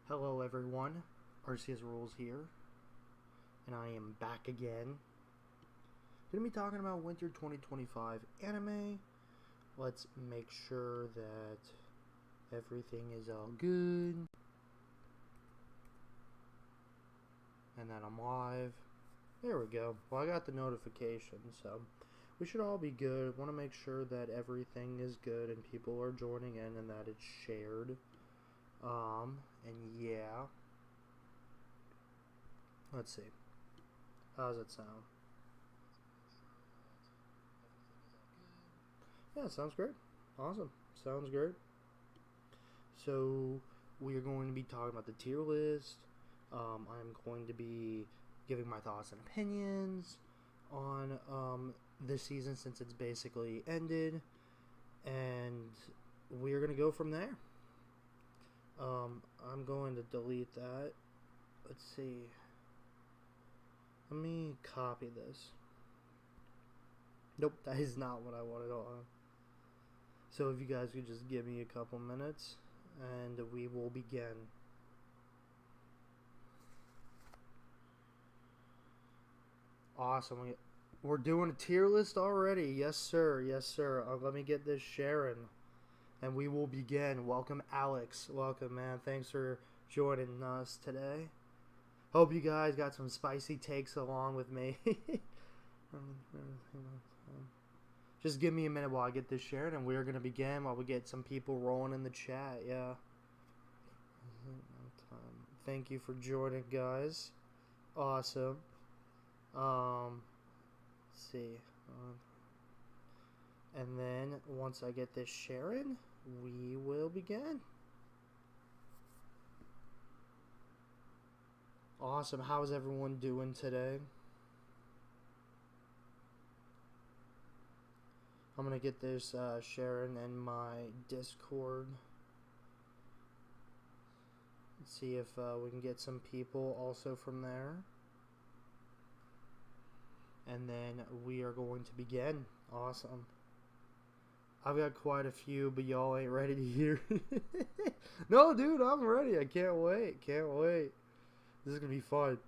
Hello everyone, Arceus Rules here, and I am back again. Gonna be talking about Winter 2025 anime. Let's make sure that everything is all good, and that I'm live. There we go. Well, I got the notification, so we should all be good. Want to make sure that everything is good and people are joining in and that it's shared. And yeah. Let's see. How does it sound? Yeah, sounds great. Awesome. Sounds great. So, we are going to be talking about the tier list. I'm going to be giving my thoughts and opinions on this season since it's basically ended. And we're going to go from there. I'm going to delete that. Let's see. Let me copy this. Nope, that is not what I wanted on. So if you guys could just give me a couple minutes and we will begin. Awesome. We're doing a tier list already. Yes, sir. Yes, sir. Let me get this sharing. And we will begin. Welcome, Alex. Welcome, man. Thanks for joining us today. Hope you guys got some spicy takes along with me. Just give me a minute while I get this shared, and we're going to begin while we get some people rolling in the chat. Yeah. Thank you for joining, guys. Awesome. Let's see. And then once I get this sharing, we will begin. Awesome. How's everyone doing today? I'm going to get this sharing in my Discord. Let's see if we can get some people also from there. And then we are going to begin. Awesome. I've got quite a few, but y'all ain't ready to hear. No, dude, I'm ready. I can't wait. Can't wait. This is going to be fun.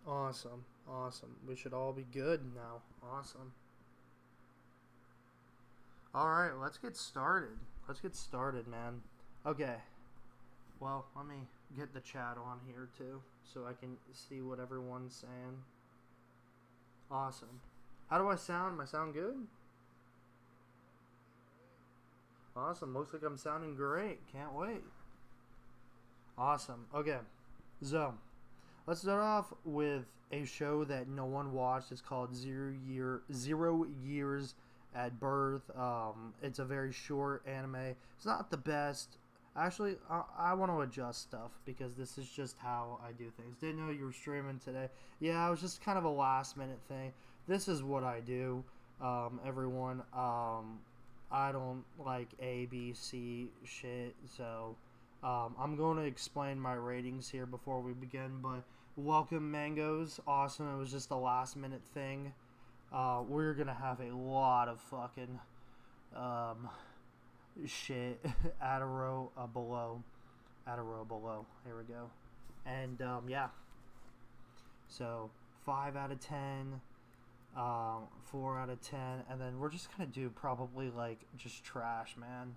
Awesome. Awesome. We should all be good now. Awesome. Alright, let's get started. Let's get started, man. Okay. Well, let me get the chat on here, too, so I can see what everyone's saying. Awesome. How do I sound? Am I sound good? Awesome. Looks like I'm sounding great. Can't wait. Awesome. Okay. So, let's start off with a show that no one watched. It's called 0 Years at Birth. It's a very short anime. It's not the best. Actually, I want to adjust stuff because this is just how I do things. Didn't know you were streaming today. Yeah, it was just kind of a last minute thing. This is what I do, everyone. I don't like A, B, C shit, so I'm going to explain my ratings here before we begin, but welcome, Mangoes. Awesome. It was just a last minute thing. We're going to have a lot of fucking shit at a row below. At a row below. Here we go. And yeah. So 5 out of 10. 4 out of 10, and then we're just gonna do probably like just trash, man.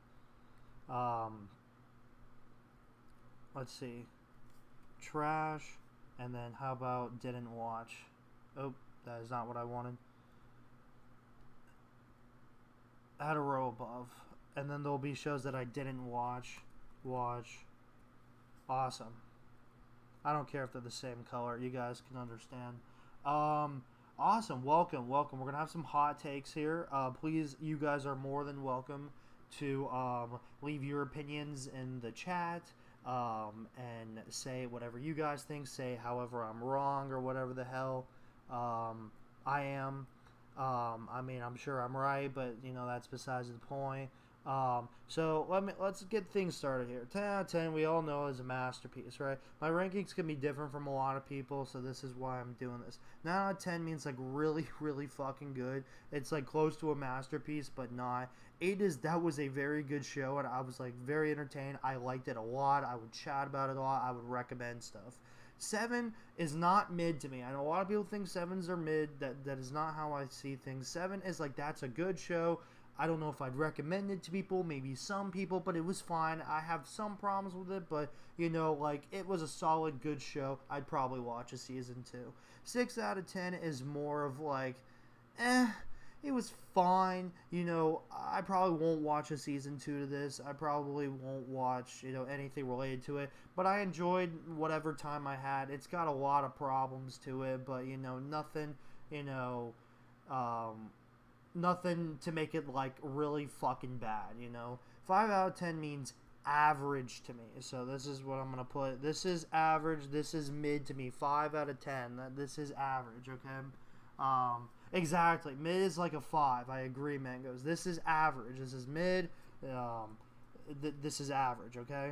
Let's see, trash, and then how about didn't watch? Oh, that is not what I wanted. Add a row above, and then there'll be shows that I didn't watch. Awesome. I don't care if they're the same color. You guys can understand. Awesome. Welcome. We're going to have some hot takes here. Please, you guys are more than welcome to leave your opinions in the chat and say whatever you guys think. Say however I'm wrong or whatever the hell I am. I mean, I'm sure I'm right, but, you know, that's besides the point. So let's get things started here. 10 out of 10, we all know is a masterpiece, right? My rankings can be different from a lot of people, so this is why I'm doing this. 9 out of 10 means like really, really fucking good. It's like close to a masterpiece, but not. That was a very good show, and I was like very entertained. I liked it a lot. I would chat about it a lot. I would recommend stuff. 7 is not mid to me. I know a lot of people think 7s are mid. That is not how I see things. 7 is like, that's a good show. I don't know if I'd recommend it to people, maybe some people, but it was fine. I have some problems with it, but, like, it was a solid, good show. I'd probably watch a season 2. 6 out of 10 is more of like, it was fine. I probably won't watch a season 2 to this. I probably won't watch, anything related to it, but I enjoyed whatever time I had. It's got a lot of problems to it, but, nothing, nothing to make it like really fucking bad. 5 out of 10 means average to me, so this is what I'm gonna put. This is average, this is mid to me. 5 out of 10, this is average. Okay. Exactly, mid is like a 5. I agree, Mangoes. This is average, this is mid. This is average. Okay,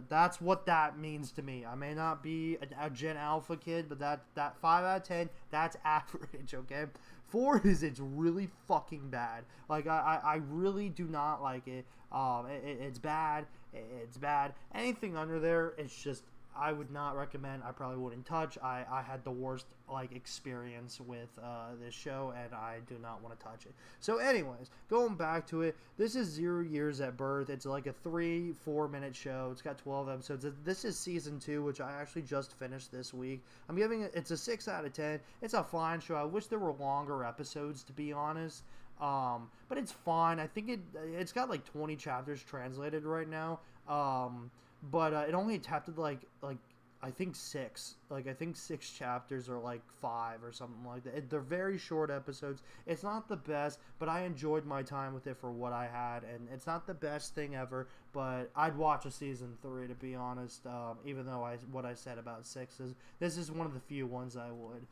that's what that means to me. I may not be a Gen Alpha kid, but that 5 out of 10, that's average. Okay. 4 is, it's really fucking bad. Like, I really do not like it. It's bad. It's bad. Anything under there, it's just, I would not recommend. I probably wouldn't touch. I had the worst, like, experience with this show, and I do not want to touch it. So anyways, going back to it, this is 0 Years at Birth. It's like a 3-4 minute show. It's got 12 episodes. This is season 2, which I actually just finished this week. I'm giving it, it's a 6 out of 10. It's a fine show. I wish there were longer episodes, to be honest. But it's fine. I think it's got like 20 chapters translated right now. But it only attempted like I think 6. Like, I think 6 chapters or like 5 or something like that. They're very short episodes. It's not the best, but I enjoyed my time with it for what I had. And it's not the best thing ever, but I'd watch a season 3, to be honest. Even though what I said about 6 is, this is one of the few ones I would.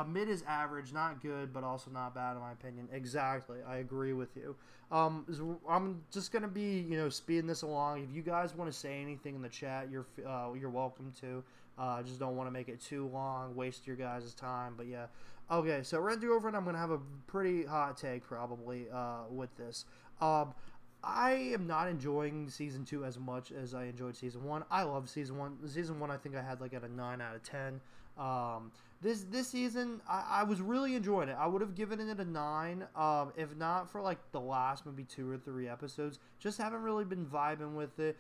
Mid is average, not good, but also not bad in my opinion. Exactly, I agree with you. So I'm just gonna be, speeding this along. If you guys want to say anything in the chat, you're welcome to. I just don't want to make it too long, waste your guys' time. But yeah, okay. So we're gonna do over, and I'm gonna have a pretty hot take probably with this. I am not enjoying season 2 as much as I enjoyed season 1. I love season 1. Season 1, I think I had like at a 9 out of 10. This season, I was really enjoying it. I would have given it a 9, if not for like the last maybe 2 or 3 episodes. Just haven't really been vibing with it.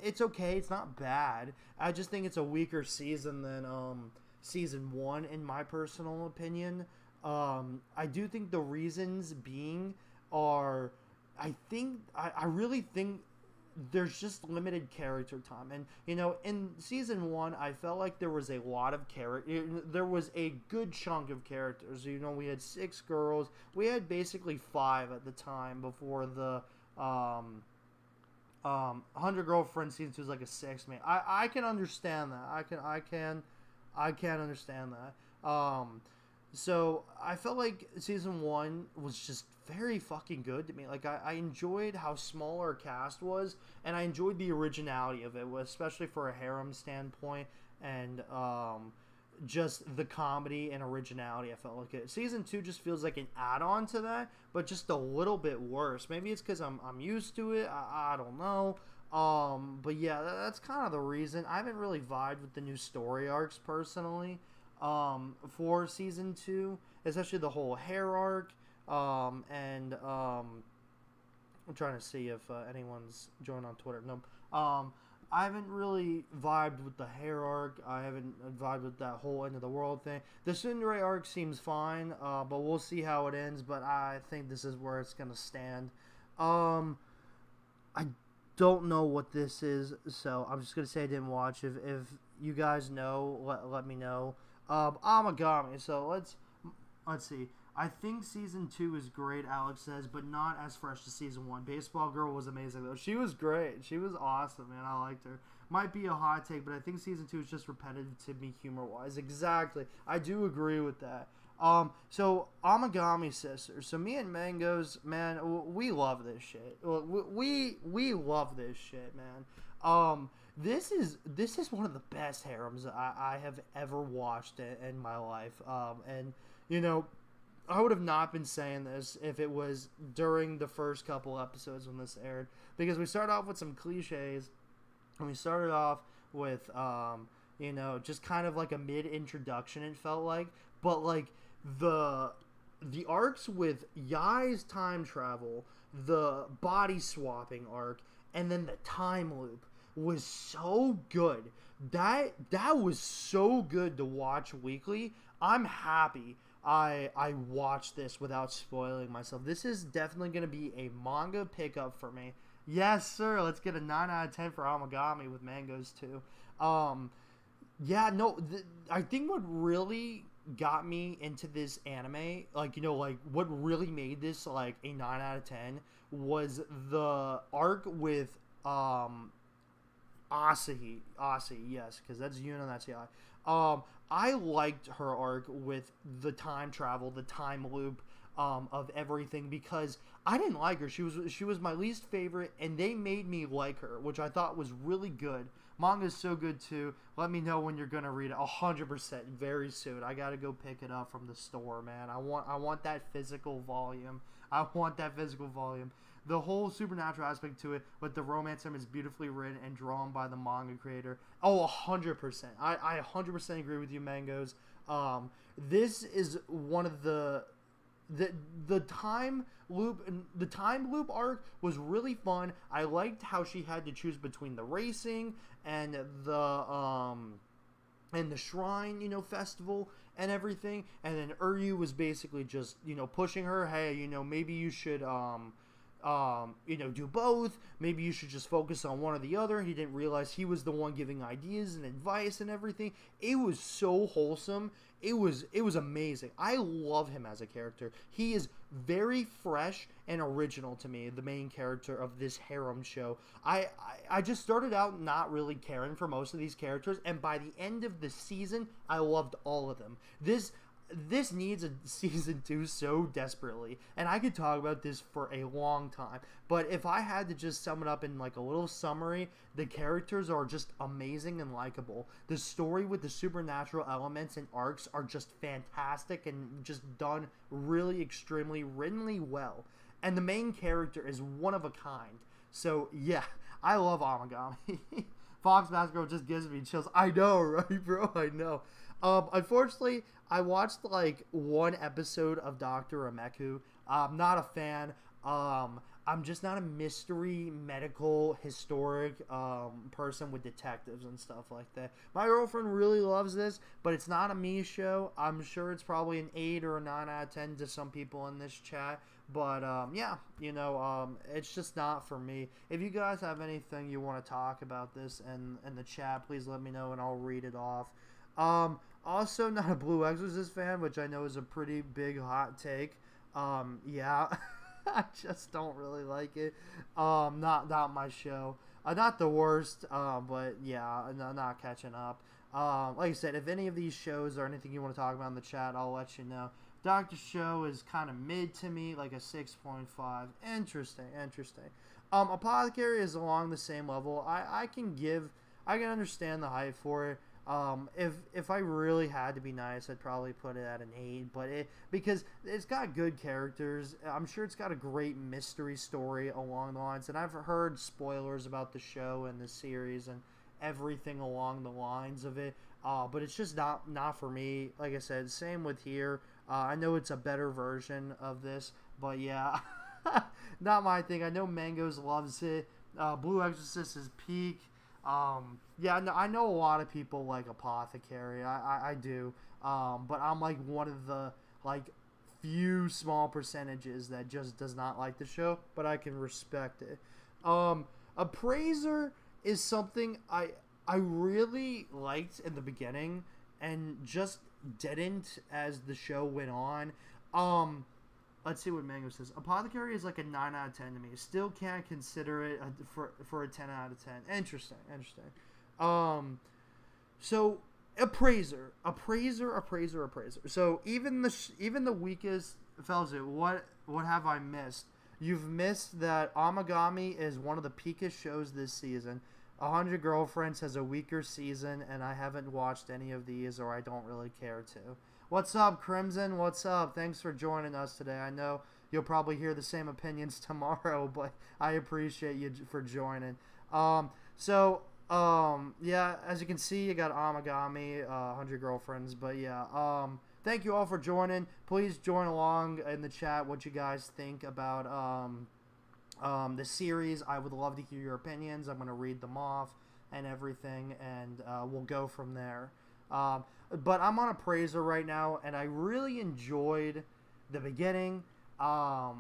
It's okay. It's not bad. I just think it's a weaker season than season 1 in my personal opinion. I do think the reasons being are, I really think there's just limited character time. And, in season 1, I felt like there was a lot of there was a good chunk of characters. We had 6 girls. We had basically 5 at the time before the 100 Girlfriend season 2 was like a 6. Man, I can understand that. I can understand that. So I felt like season 1 was just very fucking good to me. Like, I enjoyed how small our cast was, and I enjoyed the originality of it, especially for a harem standpoint, and just the comedy and originality. I felt like it. Season 2 just feels like an add-on to that, but just a little bit worse. Maybe it's because I'm used to it. I don't know. But yeah, that's kind of the reason. I haven't really vibed with the new story arcs personally. For season 2, especially the whole hair arc, and I'm trying to see if anyone's joined on Twitter. No, I haven't really vibed with the hair arc. I haven't vibed with that whole end of the world thing. The Tsundere arc seems fine, but we'll see how it ends. But I think this is where it's gonna stand. I don't know what this is, so I'm just gonna say I didn't watch. If you guys know, let me know. Amagami. So let's see. I think season 2 is great, Alex says, but not as fresh as season 1. Baseball Girl was amazing though. She was great. She was awesome, man. I liked her. Might be a hot take, but I think season 2 is just repetitive to me humor wise. Exactly. I do agree with that. So Amagami Sisters. So me and Mangoes, man, we love this shit. We love this shit, man. This is one of the best harems I have ever watched in my life. And I would have not been saying this if it was during the first couple episodes when this aired, because we started off with some cliches, and we started off with just kind of like a mid introduction. It felt like, but like the arcs with Yai's time travel, the body swapping arc, and then the time loop was so good. That was so good to watch weekly. I'm happy I watched this without spoiling myself. This is definitely going to be a manga pickup for me. Yes, sir. Let's get a 9 out of 10 for Amagami with mangoes too. I think what really got me into this anime, like what really made this like a 9 out of 10 was the arc with Asahi, yes, because that's Yuna, that's Yai. I liked her arc with the time travel, the time loop, of everything, because I didn't like her. She was my least favorite, and they made me like her, which I thought was really good. Manga's so good too. Let me know when you're gonna read it. 100% very soon. I gotta go pick it up from the store, man. I want that physical volume. The whole supernatural aspect to it, with the romance is beautifully written and drawn by the manga creator. Oh, 100%. I 100% agree with you, Mangoes. This is one of the time loop, and the time loop arc was really fun. I liked how she had to choose between the racing and the shrine, festival and everything. And then Uryu was basically just, pushing her, hey, maybe you should do both. Maybe you should just focus on one or the other. He didn't realize he was the one giving ideas and advice and everything. It was so wholesome. It was amazing. I love him as a character. He is very fresh and original to me, the main character of this harem show. I just started out not really caring for most of these characters, and by the end of the season, I loved all of them. This needs a season 2 so desperately, and I could talk about this for a long time, but if I had to just sum it up in like a little summary, the characters are just amazing and likable. The story with the supernatural elements and arcs are just fantastic and just done really extremely writtenly well, and the main character is one of a kind. So yeah, I love Amagami. Fox Mask just gives me chills. I know, right, bro? I know. Unfortunately, I watched like one episode of Dr. Ameku. I'm not a fan. I'm just not a mystery, medical, historic person with detectives and stuff like that. My girlfriend really loves this, but it's not a me show. I'm sure it's probably an 8 or a 9 out of 10 to some people in this chat. But it's just not for me. If you guys have anything you want to talk about this in the chat, please let me know and I'll read it off. Also, not a Blue Exorcist fan, which I know is a pretty big hot take. Yeah, I just don't really like it. Not my show. Not the worst, but yeah, not catching up. Like I said, if any of these shows or anything you want to talk about in the chat, I'll let you know. Doctor Show is kind of mid to me, like a 6.5. Interesting. Apothecary is along the same level. I can understand the hype for it. If I really had to be nice, I'd probably put it at an 8, but because it's got good characters. I'm sure it's got a great mystery story along the lines, and I've heard spoilers about the show and the series and everything along the lines of it. But it's just not for me. Like I said, same with here. I know it's a better version of this, but yeah, not my thing. I know Mangoes loves it. Blue Exorcist is peak. I know a lot of people like Apothecary. I do. But I'm like one of the like few small percentages that just does not like the show, but I can respect it. Appraiser is something I really liked in the beginning and just didn't as the show went on. Let's see what Mango says. Apothecary is like a 9 out of 10 to me. Still can't consider it for a 10 out of 10. Interesting. So Appraiser. So even the weakest fellas, what have I missed? You've missed that Amagami is one of the peakest shows this season. 100 Girlfriends has a weaker season, and I haven't watched any of these, or I don't really care to. What's up, Crimson? What's up? Thanks for joining us today. I know you'll probably hear the same opinions tomorrow, but I appreciate you for joining. Yeah, as you can see, you got Amagami, 100 Girlfriends, but yeah, thank you all for joining. Please join along in the chat what you guys think about, the series. I would love to hear your opinions. I'm going to read them off and everything, and we'll go from there. But I'm on a praiser right now, and I really enjoyed the beginning. I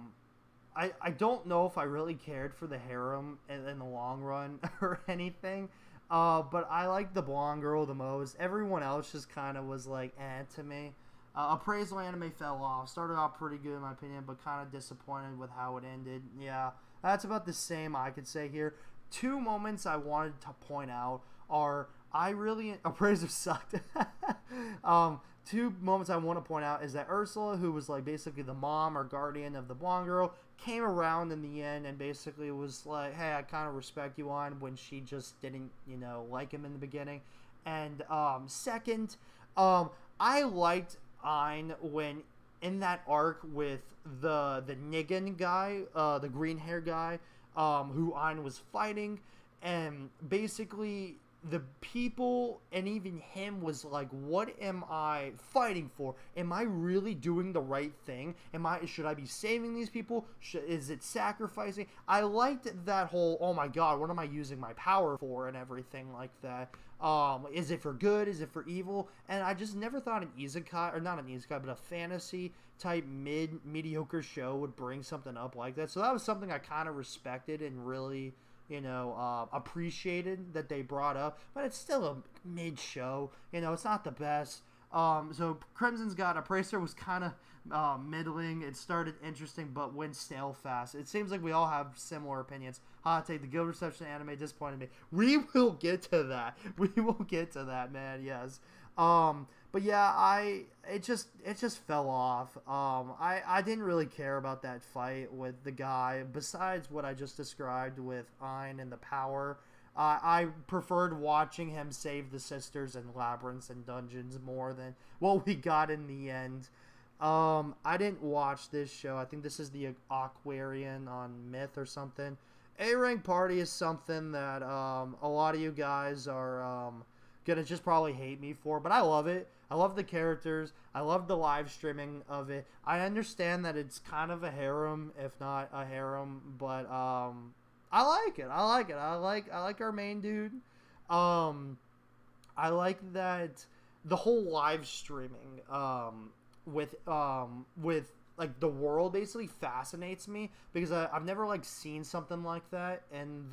don't know if I really cared for the harem in the long run or anything, but I like the blonde girl the most. Everyone else just kind of was like, to me. Appraisal anime fell off. Started off pretty good in my opinion, but kind of disappointed with how it ended. Yeah, that's about the same I could say here. Two moments I wanted to point out are Appraiser sucked. Two moments I want to point out is that Ursula, who was like basically the mom or guardian of the blonde girl, came around in the end and basically was like, hey, I kind of respect you on, when she just didn't, like him in the beginning. And second, I liked Ein when in that arc with the Nigan guy, the green hair guy, who Ein was fighting, and basically the people and even him was like, what am I fighting for? Am I really doing the right thing? Should I be saving these people? Is it sacrificing? I liked that whole, oh my god, what am I using my power for, and everything like that. Is it for good? Is it for evil? And I just never thought an isekai, or not an isekai, but a fantasy type mediocre show would bring something up like that. So that was something I kind of respected and really, appreciated that they brought up, but it's still a mid show. It's not the best. So Crimson's got Appraiser was kind of middling. It started interesting, but went stale fast. It seems like we all have similar opinions. Hot take: the good reception of anime disappointed me. We will get to that. We will get to that, man. Yes. But yeah, it just fell off. I didn't really care about that fight with the guy. Besides what I just described with Ein and the power, I preferred watching him save the sisters in labyrinths and dungeons more than what we got in the end. I didn't watch this show. I think this is the Aquarian on Myth or something. A-Rank Party is something that a lot of you guys are gonna just probably hate me for, but I love it. I love the characters. I love the live streaming of it. I understand that it's kind of a harem, if not a harem, but I like it. I like our main dude. I like that the whole live streaming with like the world basically fascinates me, because I've never like seen something like that in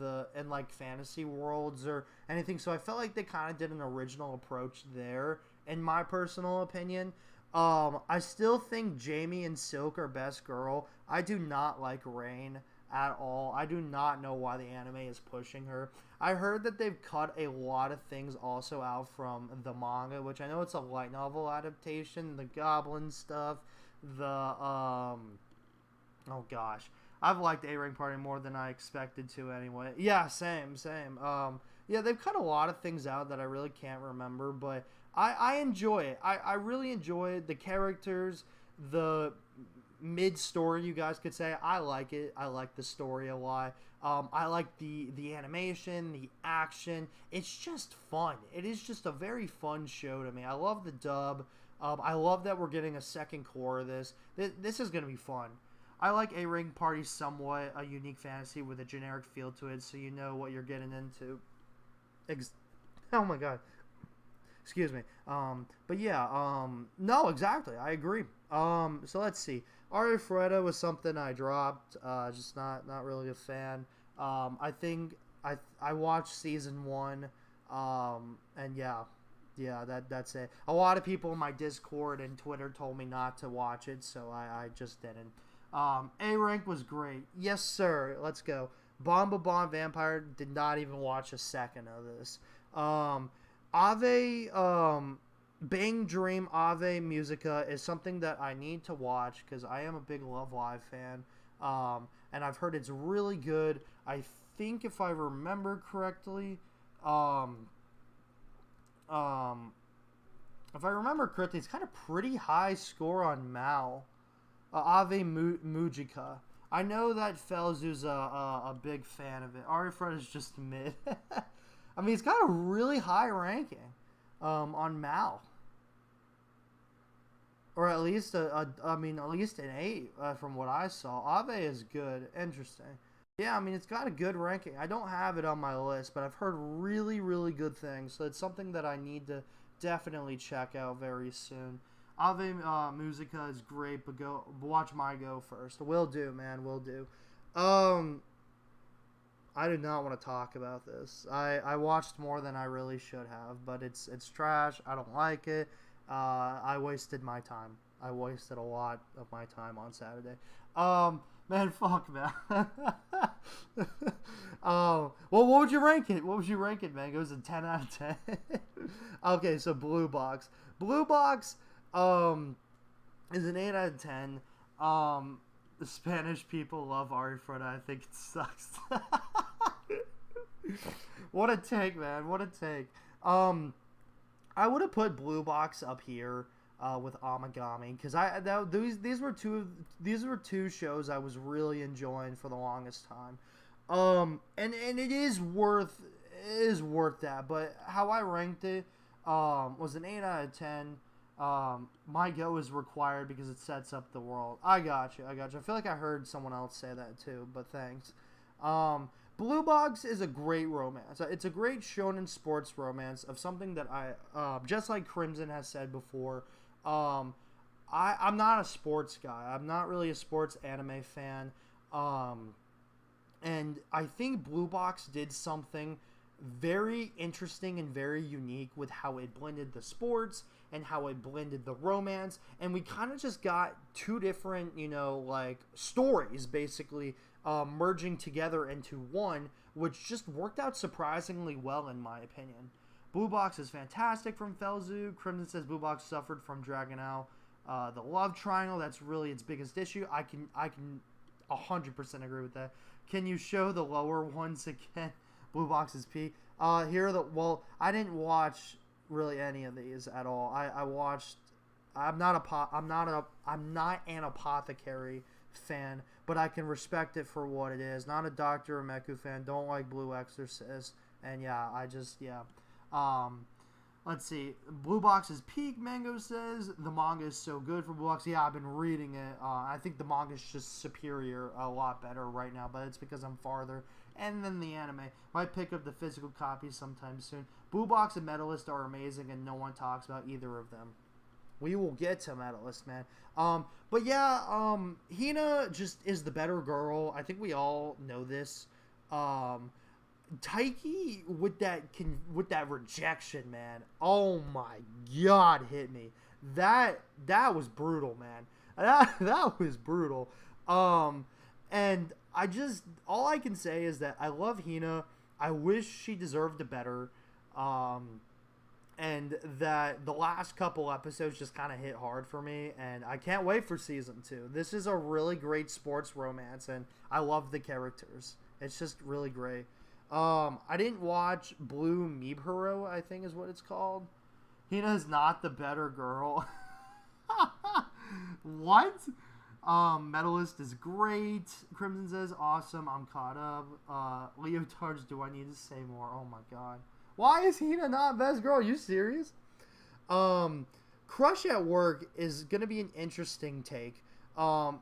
like fantasy worlds or anything. So I felt like they kind of did an original approach there, in my personal opinion. I still think Jamie and Silk are best girl. I do not like Rain at all. I do not know why the anime is pushing her. I heard that they've cut a lot of things also out from the manga, which I know it's a light novel adaptation, the goblin stuff, oh gosh, I've liked A-Rank Party more than I expected to anyway. Yeah, same. Yeah, they've cut a lot of things out that I really can't remember, but I enjoy it. I really enjoy the characters, the mid-story, you guys could say. I like it. I like the story a lot. I like the animation, the action. It's just fun. It is just a very fun show to me. I love the dub. I love that we're getting a second core of this. This is going to be fun. I like A-Rank Party somewhat a unique fantasy with a generic feel to it, so you know what you're getting into. Oh my god. Excuse me. But yeah, no, exactly. I agree. So let's see. Ari Freda was something I dropped. Just not really a fan. I think I watched season 1. And yeah, that's it. A lot of people in my Discord and Twitter told me not to watch it, so I just didn't. A-Rank was great. Yes, sir. Let's go. Bomba Bomb Vampire did not even watch a second of this. Ave, Bang Dream Ave Musica is something that I need to watch because I am a big Love Live fan. And I've heard it's really good. I think if I remember correctly, if I remember correctly, it's kind of pretty high score on Mal. Ave Mujika. I know that Felzu's a big fan of it. Arifred is just mid. I mean, it's got a really high ranking on Mal. Or at least at least an 8 from what I saw. Ave is good. Interesting. Yeah, I mean, it's got a good ranking. I don't have it on my list, but I've heard really, really good things. So it's something that I need to definitely check out very soon. Ave Musica is great, but watch my go first. Will do, man. Will do. I do not want to talk about this. I watched more than I really should have, but it's trash. I don't like it. I wasted my time. I wasted a lot of my time on Saturday. Man, fuck, man. Well, what would you rank it? What would you rank it, man? It goes a 10 out of 10. Okay, so Blue Box. Blue Box, is an 8 out of 10. The Spanish people love Arifreda. I think it sucks. What a take, man. What a take. I would have put Blue Box up here with Amagami because these were two shows I was really enjoying for the longest time. And it is worth that. But how I ranked it was an 8 out of 10. My go is required because it sets up the world. I got you. I feel like I heard someone else say that too, but thanks. Blue Box is a great romance. It's a great shonen sports romance of something that just like Crimson has said before, I'm not a sports guy. I'm not really a sports anime fan. And I think Blue Box did something very interesting and very unique with how it blended the sports and how it blended the romance, and we kind of just got two different, stories basically merging together into one, which just worked out surprisingly well in my opinion. Blue Box is fantastic from Felzu. Crimson says Blue Box suffered from dragging out the love triangle. That's really its biggest issue. I can 100% agree with that. Can you show the lower ones again? Blue Box is P. I didn't watch really any of these at all. I watched. I'm not an Apothecary fan, but I can respect it for what it is. Not a Dr. Meku fan. Don't like Blue Exorcist. And let's see. Blue Box is peak. Mango says the manga is so good for Blue Box. Yeah, I've been reading it. I think the manga is just superior, a lot better right now, but it's because I'm farther. And then the anime. Might pick up the physical copy sometime soon. Blue Box and Medalist are amazing, and no one talks about either of them. We will get to Medalist, man. But yeah, Hina just is the better girl. I think we all know this. Taiki with that rejection, man. Oh my god, hit me. That was brutal, man. That was brutal. And all I can say is that I love Hina. I wish she deserved a better. And that the last couple episodes just kind of hit hard for me, and I can't wait for season 2. This is a really great sports romance, and I love the characters. It's just really great. I didn't watch Blue Meebhero, I think is what it's called. Hina's not the better girl. What? Medalist is great. Crimson says, awesome, I'm caught up. Leotards, do I need to say more? Oh my god. Why is Hina not best girl? Are you serious? Crush at Work is going to be an interesting take.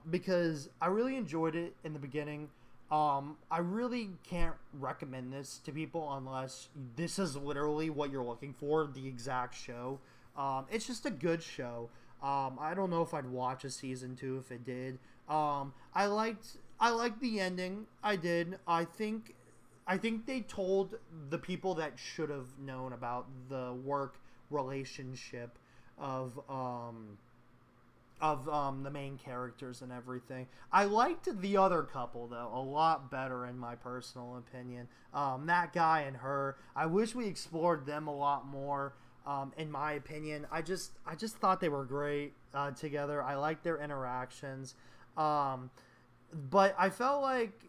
Because I really enjoyed it in the beginning. I really can't recommend this to people unless this is literally what you're looking for, the exact show. It's just a good show. I don't know if I'd watch a season 2 if it did. I liked the ending. I did. I think they told the people that should have known about the work relationship of the main characters and everything. I liked the other couple though a lot better in my personal opinion. That guy and her. I wish we explored them a lot more. In my opinion, I just thought they were great together. I liked their interactions, but I felt like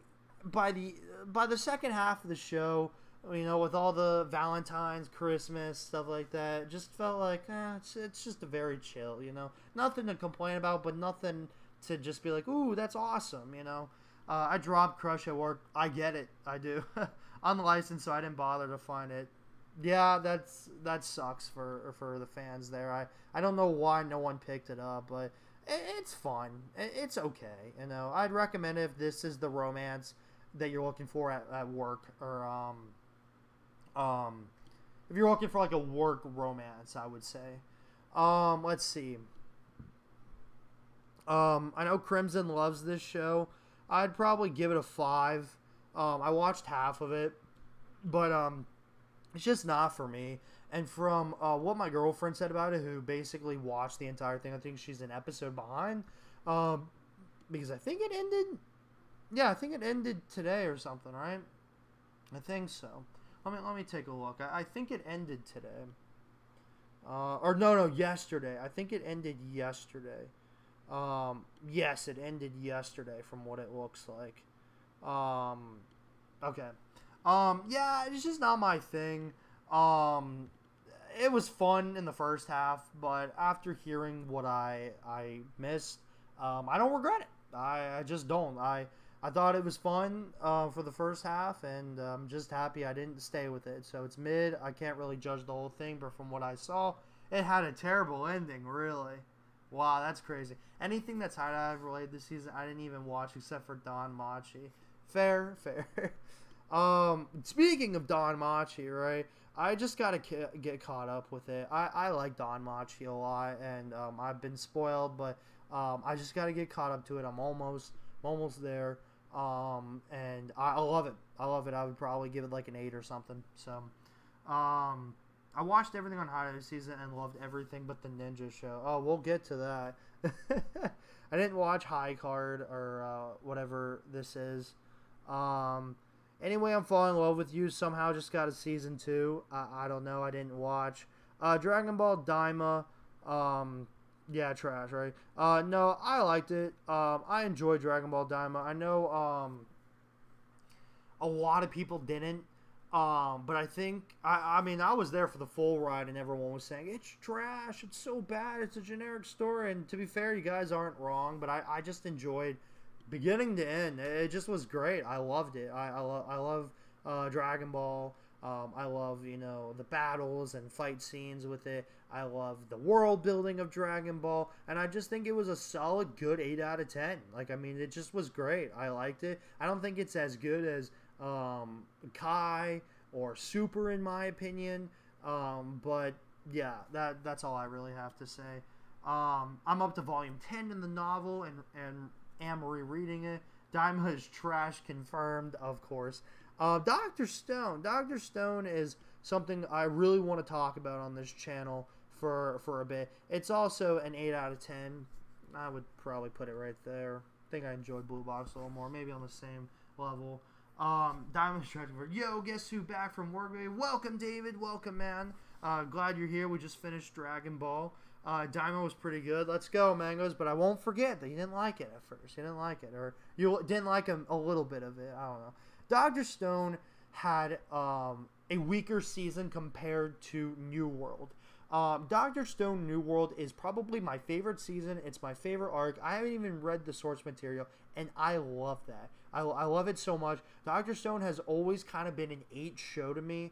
by the second half of the show, you know, with all the Valentine's, Christmas, stuff like that, it just felt like, it's just a very chill, you know. Nothing to complain about, but nothing to just be like, ooh, that's awesome, you know. I dropped Crush at work. I get it. I do. Unlicensed, so I didn't bother to find it. Yeah, that sucks for the fans there. I don't know why no one picked it up, but it's fun. It's okay, you know. I'd recommend it if this is the romance that you're looking for at work, or if you're looking for like a work romance, I would say. Let's see. I know Crimson loves this show. I'd probably give it a 5. I watched half of it, but it's just not for me. And from what my girlfriend said about it, who basically watched the entire thing, I think she's an episode behind, because I think it ended. Yeah, I think it ended today or something, right? I think so. Let me take a look. I think it ended today. Or no, yesterday. I think it ended yesterday. Yes, it ended yesterday from what it looks like. Okay. Yeah, it's just not my thing. It was fun in the first half, but after hearing what I missed, I don't regret it. I just don't. I thought it was fun for the first half, and I'm just happy I didn't stay with it. So it's mid. I can't really judge the whole thing, but from what I saw, it had a terrible ending, really. Wow, that's crazy. Anything that's High Dive related this season, I didn't even watch except for Don Machi. Fair. Speaking of Don Machi, right? I just gotta get caught up with it. I like Don Machi a lot, and I've been spoiled, but I just gotta get caught up to it. I'm almost there. And I love it. I would probably give it like an 8 or something. So, I watched everything on High Dive season and loved everything but the Ninja show. Oh, we'll get to that. I didn't watch High Card or whatever this is. Anyway, I'm falling in love with you. Somehow just got a season 2. I don't know. I didn't watch. Dragon Ball Daima. Yeah, trash, right? No, I liked it. I enjoyed Dragon Ball Daima. I know a lot of people didn't. But I think, I mean, I was there for the full ride, and everyone was saying, it's trash, it's so bad, it's a generic story. And to be fair, you guys aren't wrong, but I just enjoyed beginning to end. It just was great. I loved it. I love Dragon Ball. I love, you know, the battles and fight scenes with it. I love the world building of Dragon Ball, and I just think it was a solid, good 8 out of 10. Like, I mean, it just was great. I liked it. I don't think it's as good as Kai or Super, in my opinion, but yeah, that's all I really have to say. I'm up to volume 10 in the novel, and am rereading it. Daima is trash, confirmed, of course. Dr. Stone is something I really want to talk about on this channel for a bit. It's also an 8 out of 10. I would probably put it right there. I think I enjoyed Blue Box a little more, maybe on the same level. Diamond's trying for, yo, guess who back from work, baby? Welcome, David. Welcome, man. Glad you're here. We just finished Dragon Ball. Daima was pretty good. Let's go, Mangoes. But I won't forget that you didn't like it at first. You didn't like it. Or you didn't like a little bit of it. I don't know. Dr. Stone had a weaker season compared to New World. Dr. Stone New World is probably my favorite season. It's my favorite arc. I haven't even read the source material, and I love that. I love it so much. Dr. Stone has always kind of been an 8 show to me,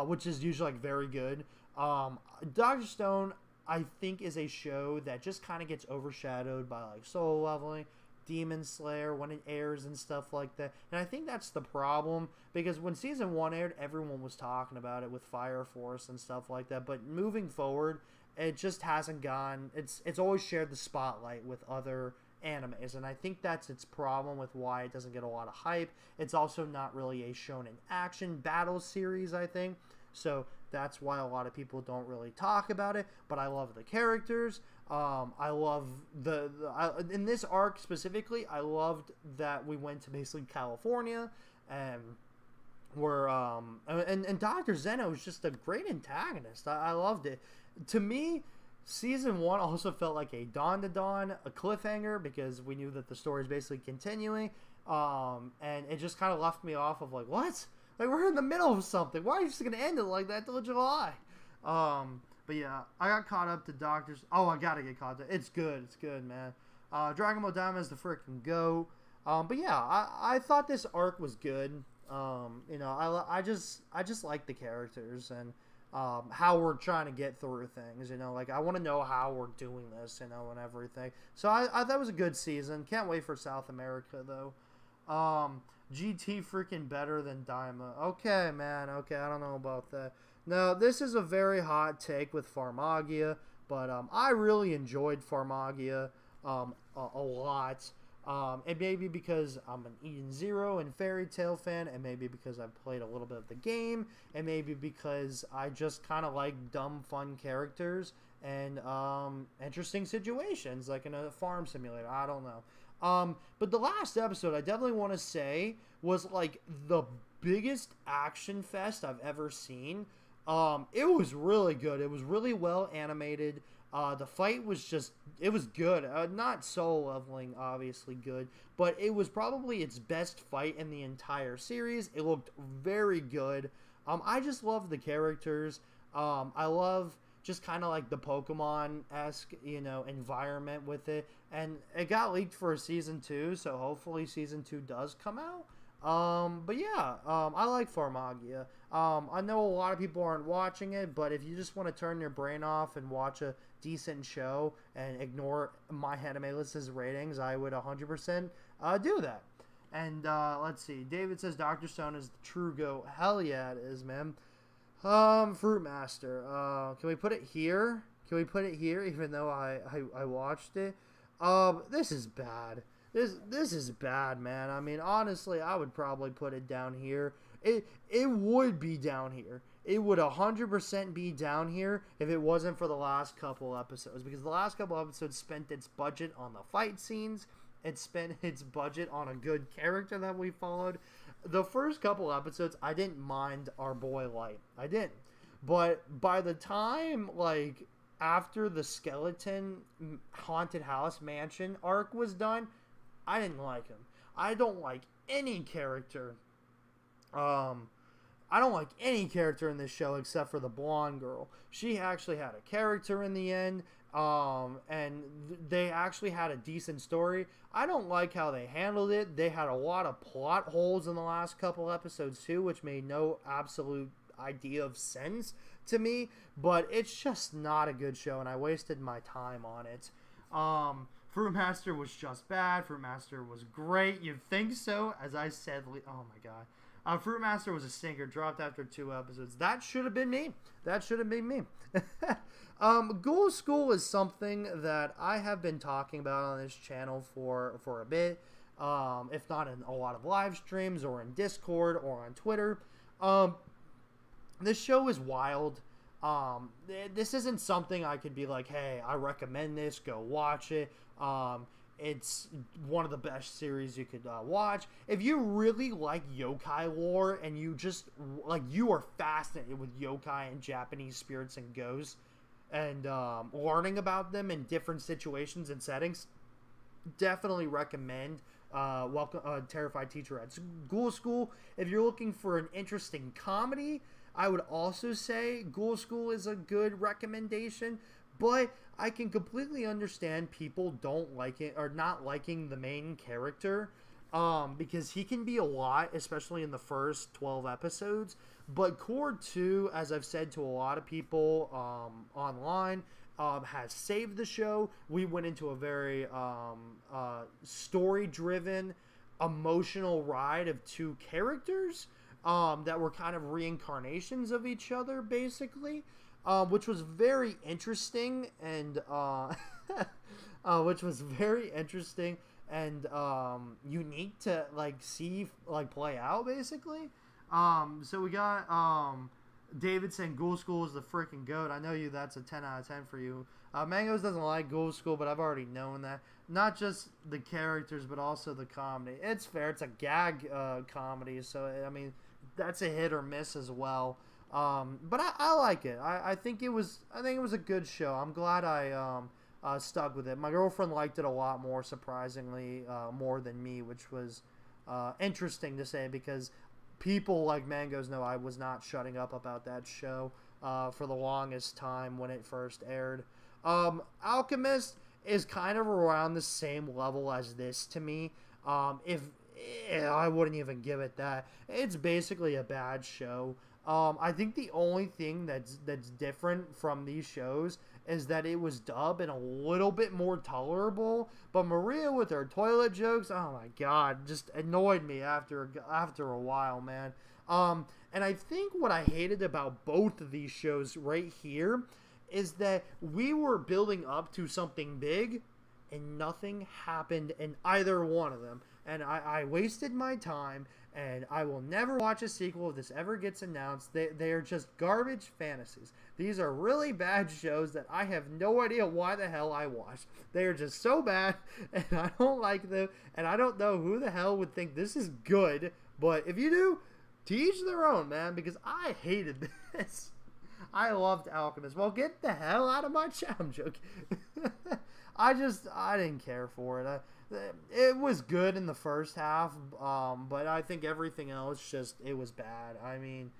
which is usually like very good. Dr. Stone, I think, is a show that just kind of gets overshadowed by like Soul Leveling, Demon Slayer when it airs and stuff like that. And I think that's the problem, because when season 1 aired, everyone was talking about it with Fire Force and stuff like that. But moving forward, it just hasn't gone. It's always shared the spotlight with other animes, and I think that's its problem with why it doesn't get a lot of hype. It's also not really a shonen action battle series, I think. So that's why a lot of people don't really talk about it. But I love the characters. I love in this arc specifically, I loved that we went to basically California, and we're and Dr. Zeno is just a great antagonist. I loved it. To me, Season 1 also felt like a Dawn to Dawn, a cliffhanger, because we knew that the story is basically continuing, and it just kind of left me off of like, what? Like, we're in the middle of something. Why are you just going to end it like that till July? But yeah, I got caught up to Doctors. Oh, I got to get caught up. It's good. It's good, man. Dragon Ball Daima is the freaking GOAT. But yeah, I thought this arc was good. I just like the characters and how we're trying to get through things. Like, I want to know how we're doing this, and everything. So I thought it was a good season. Can't wait for South America though. GT freaking better than Daima. Okay, man. Okay, I don't know about that. Now, this is a very hot take with Farmagia, but I really enjoyed Farmagia a lot. And maybe because I'm an Eden Zero and Fairy Tail fan, and maybe because I've played a little bit of the game, and maybe because I just kind of like dumb, fun characters and interesting situations, like in a farm simulator. I don't know. But the last episode, I definitely want to say, was like the biggest action fest I've ever seen. It was really good. It was really well animated. The fight was it was good. Not soul leveling, obviously good, but it was probably its best fight in the entire series. It looked very good. I just love the characters. I love just kind of like the Pokemon-esque, environment with it. And it got leaked for a season 2, so hopefully season 2 does come out. But yeah, I like Farmagia. I know a lot of people aren't watching it, but if you just want to turn your brain off and watch a decent show and ignore My Anime List's ratings, I would 100% do that. And let's see. David says Dr. Stone is the true GOAT. Hell yeah, it is, man. Fruit Master. Can we put it here? Can we put it here, even though I watched it? This is bad. This is bad, man. I mean, honestly, I would probably put it down here. It would be down here. It would 100% be down here if it wasn't for the last couple episodes. Because the last couple episodes spent its budget on the fight scenes. It spent its budget on a good character that we followed. The first couple episodes, I didn't mind our boy Light. I didn't. But by the time, like, after the skeleton haunted house mansion arc was done, I didn't like him. I don't like any character. I don't like any character in this show except for the blonde girl. She actually had a character in the end, and they actually had a decent story. I don't like how they handled it. They had a lot of plot holes in the last couple episodes too, which made no absolute idea of sense to me. But it's just not a good show, and I wasted my time on it. Fruit Master was just bad. Fruit Master was great. You'd think so, as I said. Oh my god. Fruit Master was a stinker, dropped after 2 episodes. That should have been me. That should have been me. Ghoul School is something that I have been talking about on this channel for a bit, if not in a lot of live streams or in Discord or on Twitter. This show is wild. This isn't something I could be like, hey, I recommend this, go watch it. It's one of the best series you could watch. If you really like yokai lore and you just, like, you are fascinated with yokai and Japanese spirits and ghosts and learning about them in different situations and settings, definitely recommend Terrified Teacherettes. Ghoul School, if you're looking for an interesting comedy, I would also say Ghoul School is a good recommendation. But I can completely understand people don't like it or not liking the main character because he can be a lot, especially in the first 12 episodes. But Core 2, as I've said to a lot of people online, has saved the show. We went into a very story-driven, emotional ride of 2 characters that were kind of reincarnations of each other, basically. Which was very interesting and unique to like see like play out basically. So we got David saying Ghoul School is the freaking GOAT. I know that's a 10 out of 10 for you. Mangoes doesn't like Ghoul School, but I've already known that. Not just the characters, but also the comedy. It's fair. It's a gag comedy, so I mean that's a hit or miss as well. But I like it. I think it was a good show. I'm glad I stuck with it. My girlfriend liked it a lot more, surprisingly, more than me, which was interesting to say because people like Mangoes know I was not shutting up about that show for the longest time when it first aired. Alchemist is kind of around the same level as this to me. If I wouldn't even give it that. It's basically a bad show. I think the only thing that's different from these shows is that it was dubbed and a little bit more tolerable. But Maria with her toilet jokes, oh my god, just annoyed me after a while, man. And I think what I hated about both of these shows right here is that we were building up to something big and nothing happened in either one of them. And I wasted my time, and I will never watch a sequel if this ever gets announced. They are just garbage fantasies. These are really bad shows that I have no idea why the hell I watched. They are just so bad, and I don't like them, and I don't know who the hell would think this is good. But if you do, to each their own, man, because I hated this. I loved Alchemist. Well, get the hell out of my chat. I'm joking. I didn't care for it. It was good in the first half, but I think everything else it was bad. I mean,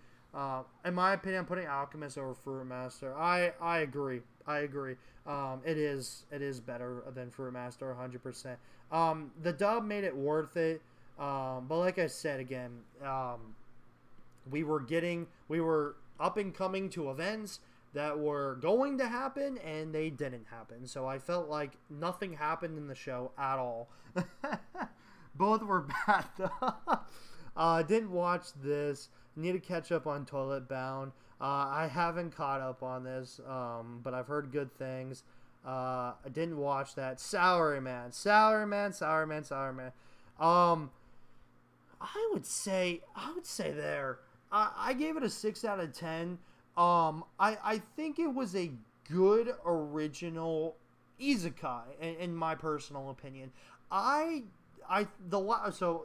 in my opinion, I'm putting Alchemist over Fruit Master. I agree. It is better than Fruit Master, 100%. The dub made it worth it, but like I said again, we were up and coming to events that were going to happen, and they didn't happen. So I felt like nothing happened in the show at all. Both were bad, though. Didn't watch this. Need to catch up on Toilet Bound. I haven't caught up on this, but I've heard good things. I didn't watch that. Salaryman. I would say there. I gave it a 6 out of 10. I think it was a good original isekai in my personal opinion. So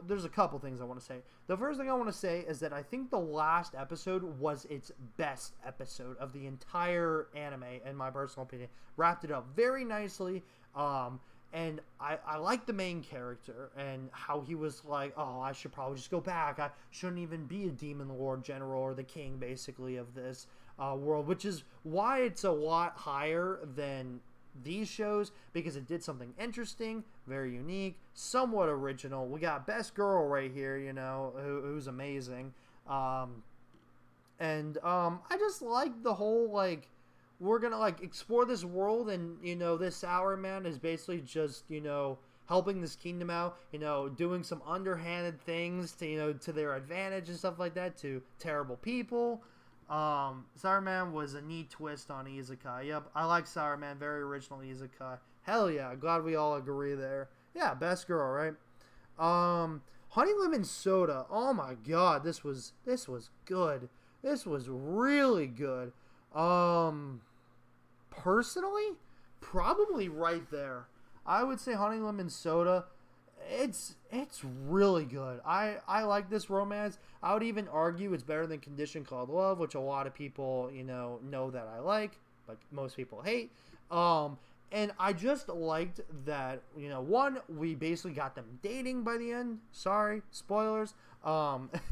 there's a couple things I want to say. The first thing I want to say is that I think the last episode was its best episode of the entire anime, in my personal opinion. Wrapped it up very nicely. And I like the main character and how he was like, oh, I should probably just go back. I shouldn't even be a demon lord general or the king, basically, of this world, which is why it's a lot higher than these shows, because it did something interesting, very unique, somewhat original. We got Best Girl right here, who's amazing. I just like the whole, like, we're gonna explore this world, and this Sour Man is basically just helping this kingdom out, doing some underhanded things to their advantage and stuff like that to terrible people. Sour Man was a neat twist on isekai. Yep, I like Sour Man, very original isekai. Hell yeah, glad we all agree there. Yeah, Best Girl, right? Honey Lemon Soda. Oh my god, this was good. This was really good. Personally, probably right there. I would say Honey Lemon Soda. It's really good. I like this romance. I would even argue it's better than Condition Called Love, which a lot of people know that I like, but most people hate. And I just liked that one, we basically got them dating by the end. Sorry, spoilers.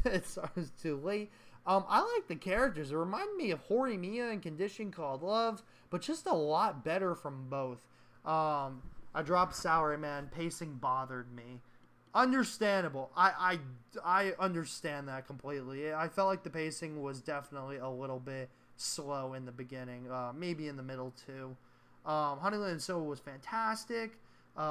It's too late. I like the characters. It reminded me of Horimiya and Condition Called Love, but just a lot better from both. I dropped Sour Man. Pacing bothered me. Understandable. I understand that completely. I felt like the pacing was definitely a little bit slow in the beginning. Maybe in the middle too. Honey Lemon Soda was fantastic.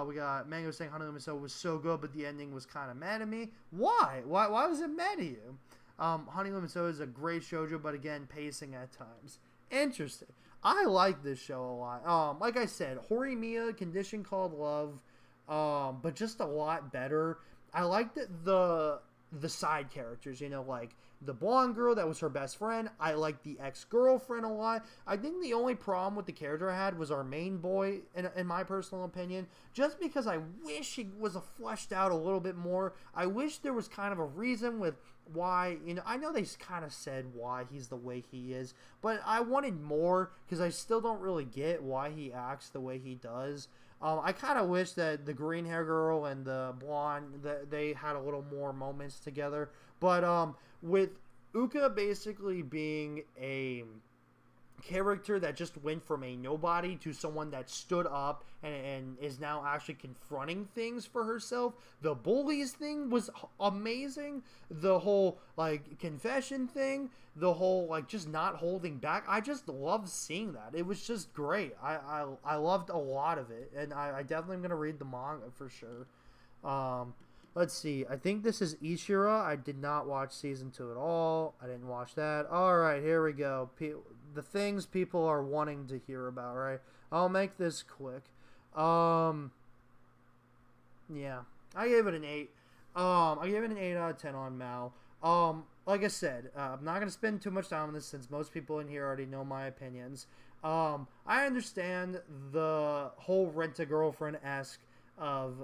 We got Mango saying Honey Lemon Soda was so good, but the ending was kind of mad at me. Why? Why was it mad at you? Honey Lemon Soda is a great shoujo, but again, pacing at times. Interesting. I like this show a lot. Like I said, Horimiya, Condition Called Love, but just a lot better. I liked the side characters, like the blonde girl that was her best friend. I liked the ex-girlfriend a lot. I think the only problem with the character I had was our main boy, in my personal opinion, just because I wish he was fleshed out a little bit more. I wish there was kind of a reason with why, I know they kind of said why he's the way he is, but I wanted more, because I still don't really get why he acts the way he does. I kind of wish that the green hair girl and the blonde, that they had a little more moments together, But with Uka basically being a character that just went from a nobody to someone that stood up and is now actually confronting things for herself. The bullies thing was amazing. The whole like confession thing, the whole like just not holding back. I just love seeing that. It was just great. I loved a lot of it, and I definitely am gonna read the manga for sure. Let's see. I think this is Ishira. I did not watch season 2 at all. I didn't watch that. All right, here we go. The things people are wanting to hear about, right? I'll make this quick. Yeah. I gave it an 8. I gave it an 8 out of 10 on Mal. Like I said, I'm not going to spend too much time on this since most people in here already know my opinions. I understand the whole rent-a-girlfriend-esque of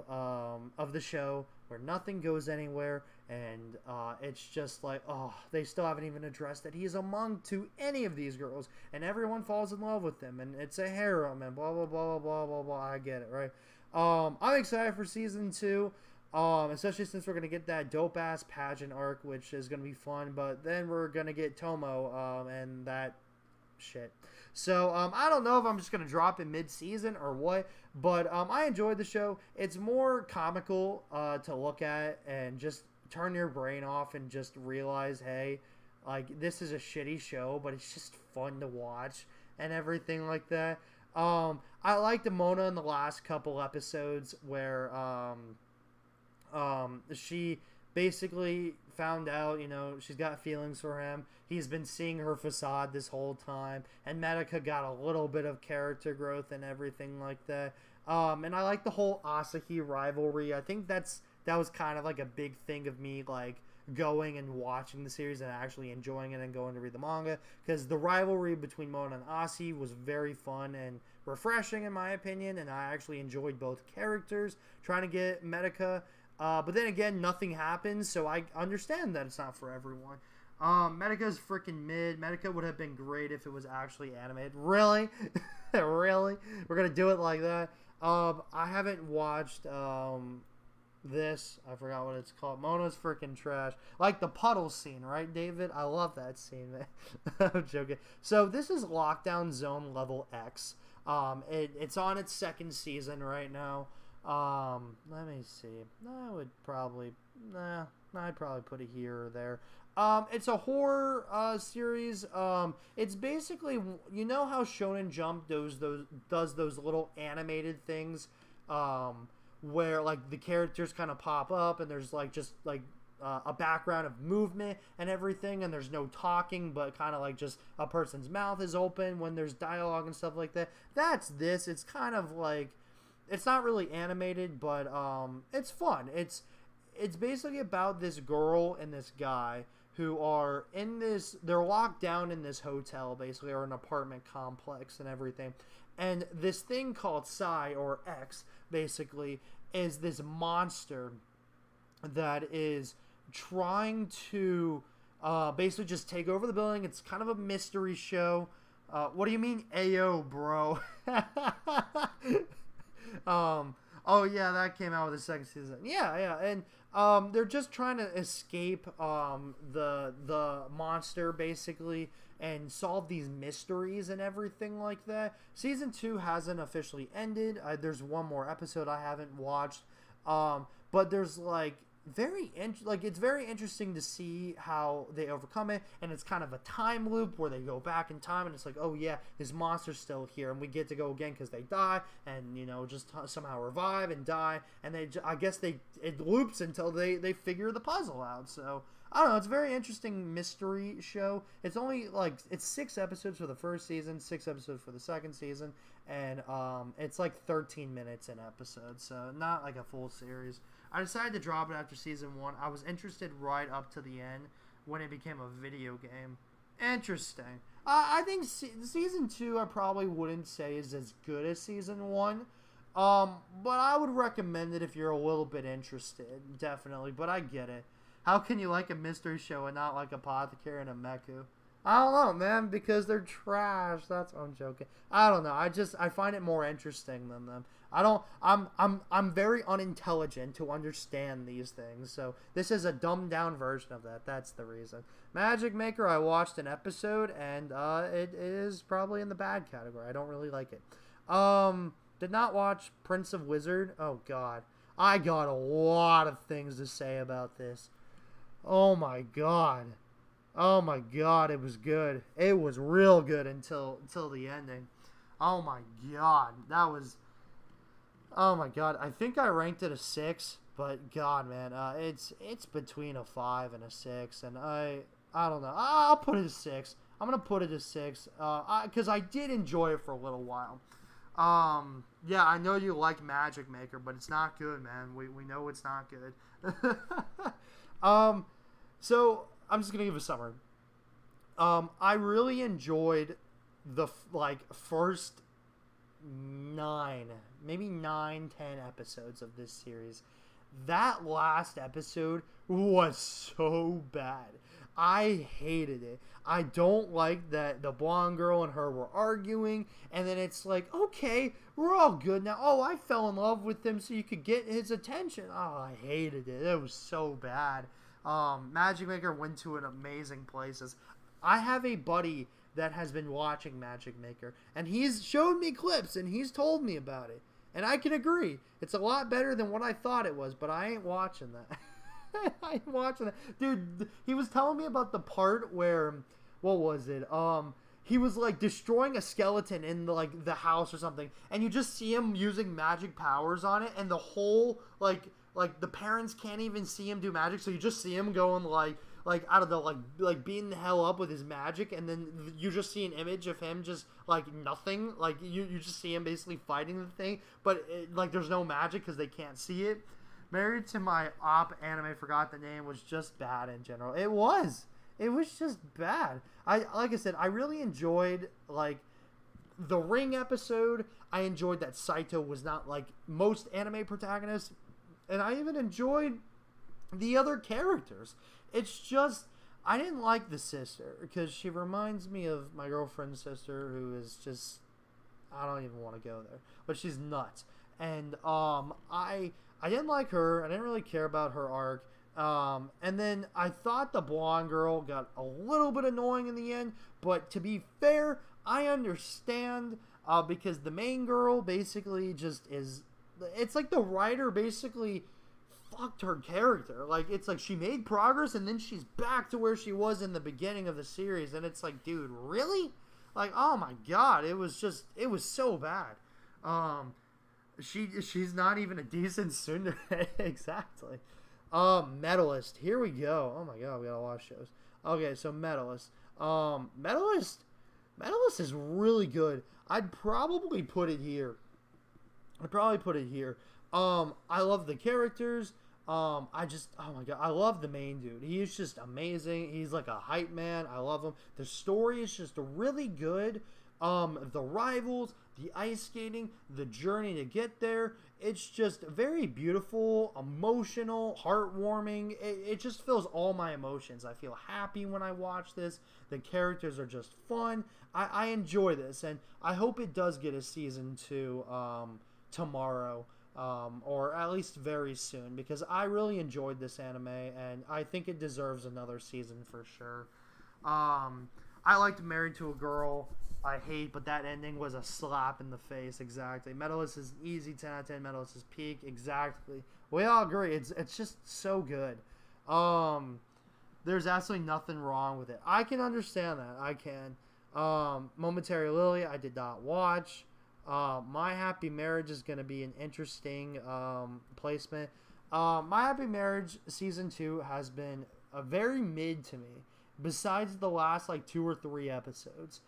the show where nothing goes anywhere, and it's just like, oh, they still haven't even addressed that he's among to any of these girls, and everyone falls in love with him, and it's a harem, and blah blah blah blah blah blah. I get it, right? I'm excited for season 2, especially since we're gonna get that dope ass pageant arc, which is gonna be fun. But then we're gonna get Tomo, and that shit. So I don't know if I'm just gonna drop in mid-season or what, but I enjoyed the show. It's more comical to look at and just turn your brain off and just realize, hey, like this is a shitty show, but it's just fun to watch and everything like that. I liked Mona in the last couple episodes where she basically found out, you know, she's got feelings for him. He's been seeing her facade this whole time, and Medica got a little bit of character growth and everything like that. And I like the whole Asahi rivalry. I think that was kind of like a big thing of me, like, going and watching the series and actually enjoying it and going to read the manga, because the rivalry between Mona and Asahi was very fun and refreshing in my opinion, and I actually enjoyed both characters trying to get Medica. But then again, nothing happens, so I understand that it's not for everyone. Medica's freaking mid. Medica would have been great if it was actually animated. Really? Really? We're going to do it like that? I haven't watched this. I forgot what it's called. Mona's freaking trash. Like the puddle scene, right, David? I love that scene, man. I'm joking. So this is Lockdown Zone Level X. It's on its second season right now. Let me see. I'd probably put it here or there. It's a horror series. It's basically, you know how Shonen Jump does those little animated things, where like the characters kind of pop up and there's like just like a background of movement and everything, and there's no talking, but kind of like just a person's mouth is open when there's dialogue and stuff like that. That's this. It's kind of like, it's not really animated, but it's fun. It's basically about this girl and this guy who are in this, they're locked down in this hotel basically, or an apartment complex and everything. And this thing called Psi, or X, basically, is this monster that is trying to basically just take over the building. It's kind of a mystery show. What do you mean, Ayo, bro? Oh yeah, that came out with the second season. Yeah, and they're just trying to escape the monster basically and solve these mysteries and everything like that. Season 2 hasn't officially ended. There's one more episode I haven't watched, but there's like it's very interesting to see how they overcome it, and it's kind of a time loop where they go back in time, and it's like, oh yeah, this monster's still here, and we get to go again because they die, and you know, just somehow revive and die, and I guess it loops until they figure the puzzle out. So I don't know, it's a very interesting mystery show. It's only like, it's 6 episodes for the first season, 6 episodes for the second season, and it's like 13 minutes an episode, so not like a full series. I decided to drop it after season 1. I was interested right up to the end when it became a video game. Interesting. I think season 2 I probably wouldn't say is as good as season 1. But I would recommend it if you're a little bit interested, definitely. But I get it. How can you like a mystery show and not like Apothecary and a Meku? I don't know, man, because they're trash. That's I'm joking. I don't know. I find it more interesting than them. I don't. I'm very unintelligent to understand these things. So this is a dumbed down version of that. That's the reason. Magic Maker. I watched an episode and it is probably in the bad category. I don't really like it. Did not watch Prince of Wizard. Oh God, I got a lot of things to say about this. Oh my God. Oh my God, it was good. It was real good until the ending. Oh my God, that was. Oh my God, I think I ranked it a 6, but God, man, it's between a 5 and a 6, and I don't know. I'll put it a 6. I'm gonna put it a 6, because I did enjoy it for a little while. Yeah, I know you like Magic Maker, but it's not good, man. We know it's not good. So I'm just gonna give a summary. I really enjoyed the first 9, maybe 9, 10 episodes of this series. That last episode was so bad. I hated it. I don't like that the blonde girl and her were arguing, and then it's like, okay, we're all good now. Oh, I fell in love with him so you could get his attention. Oh, I hated it. It was so bad. Magic Maker went to an amazing places. I have a buddy that has been watching Magic Maker, and he's showed me clips, and he's told me about it. And I can agree. It's a lot better than what I thought it was, but I ain't watching that. I ain't watching that. Dude, he was telling me about the part where, what was it? He was like destroying a skeleton in the house or something, and you just see him using magic powers on it, and the whole like the parents can't even see him do magic, so you just see him going like I don't know, like beating the hell up with his magic, and then you just see an image of him just like nothing, like you just see him basically fighting the thing, but there's no magic because they can't see it. Married to My Op anime, forgot the name, was just bad in general. It was just bad. Like I said, I really enjoyed the Ring episode. I enjoyed that Saito was not like most anime protagonists, and I even enjoyed the other characters. It's just I didn't like the sister because she reminds me of my girlfriend's sister, who is just, I don't even want to go there, but she's nuts. And I didn't like her. I didn't really care about her arc. And then I thought the blonde girl got a little bit annoying in the end, but to be fair, I understand, because the main girl basically just is, it's like the writer basically fucked her character. Like, it's like she made progress and then she's back to where she was in the beginning of the series, and it's like, dude, really? Like, oh my God, it was so bad. She's not even a decent tsundere. Exactly. Medalist. Here we go. Oh my God, we got a lot of shows. Okay, so Medalist. Medalist is really good. I'd probably put it here. I love the characters. Oh my God, I love the main dude. He's just amazing. He's like a hype man. I love him. The story is just really good. The rivals, the ice skating, the journey to get there. It's just very beautiful, emotional, heartwarming. It just fills all my emotions. I feel happy when I watch this. The characters are just fun. I enjoy this, and I hope it does get a season 2 tomorrow, or at least very soon, because I really enjoyed this anime, and I think it deserves another season for sure. I liked Married to a Girl. I hate, but that ending was a slap in the face. Exactly. Medalist is easy 10 out of 10. Medalist is peak. Exactly. We all agree. It's just so good. There's absolutely nothing wrong with it. I can understand that. I can. Momentary Lily, I did not watch. My Happy Marriage is going to be an interesting placement. My Happy Marriage season 2 has been a very mid to me, besides the last 2 or 3 episodes.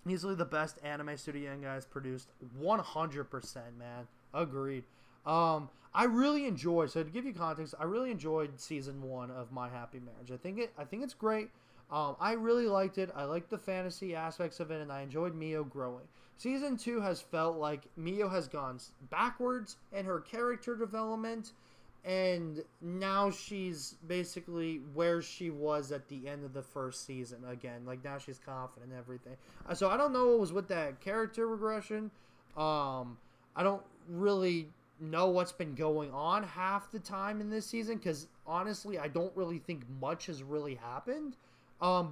Easily the best anime Studio Young guys produced. 100%, man. Agreed. I really enjoyed, so to give you context, I really enjoyed season 1 of My Happy Marriage. I think it's great. I really liked it. I liked the fantasy aspects of it, and I enjoyed Mio growing. Season 2 has felt like Mio has gone backwards in her character development, and now she's basically where she was at the end of the first season again. Like, now she's confident and everything. So I don't know what was with that character regression. I don't really know what's been going on half the time in this season, because honestly I don't really think much has really happened,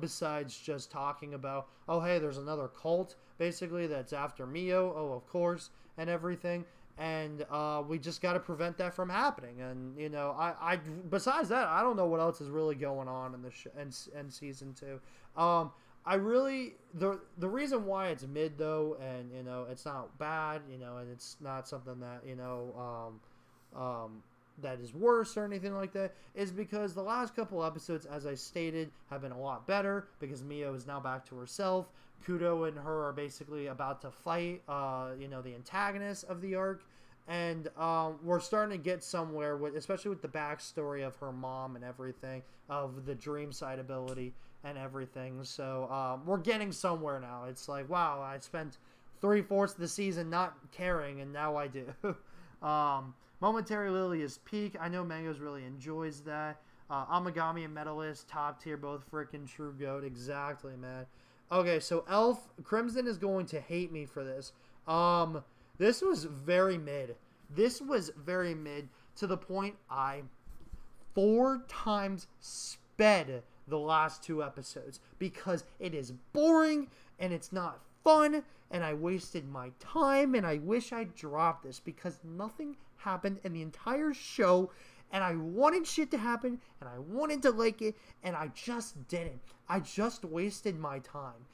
besides just talking about, oh hey, there's another cult basically that's after Mio, oh of course, and everything, and we just got to prevent that from happening. And you know, I besides that, I don't know what else is really going on in the in season 2. I really, the reason why it's mid though, and you know it's not bad, you know, and it's not something that, you know, that is worse or anything like that, is because the last couple episodes, as I stated, have been a lot better because Mio is now back to herself. Kudo and her are basically about to fight, you know, the antagonist of the arc, and we're starting to get somewhere with, especially with the backstory of her mom and everything, of the dream side ability and everything. So we're getting somewhere now. It's like, wow, I spent 3/4 of the season not caring, and now I do. Momentary Lily is peak. I know Mangoes really enjoys that. Amagami and Metalist, top tier, both freaking true goat. Exactly, man. Okay, so Elf Crimson is going to hate me for this. This was very mid. This was very mid, to the point I 4 times sped the last 2 episodes because it is boring and it's not fun, and I wasted my time, and I wish I dropped this because nothing happened in the entire show, and I wanted shit to happen, and I wanted to like it, and I just didn't. I just wasted my time.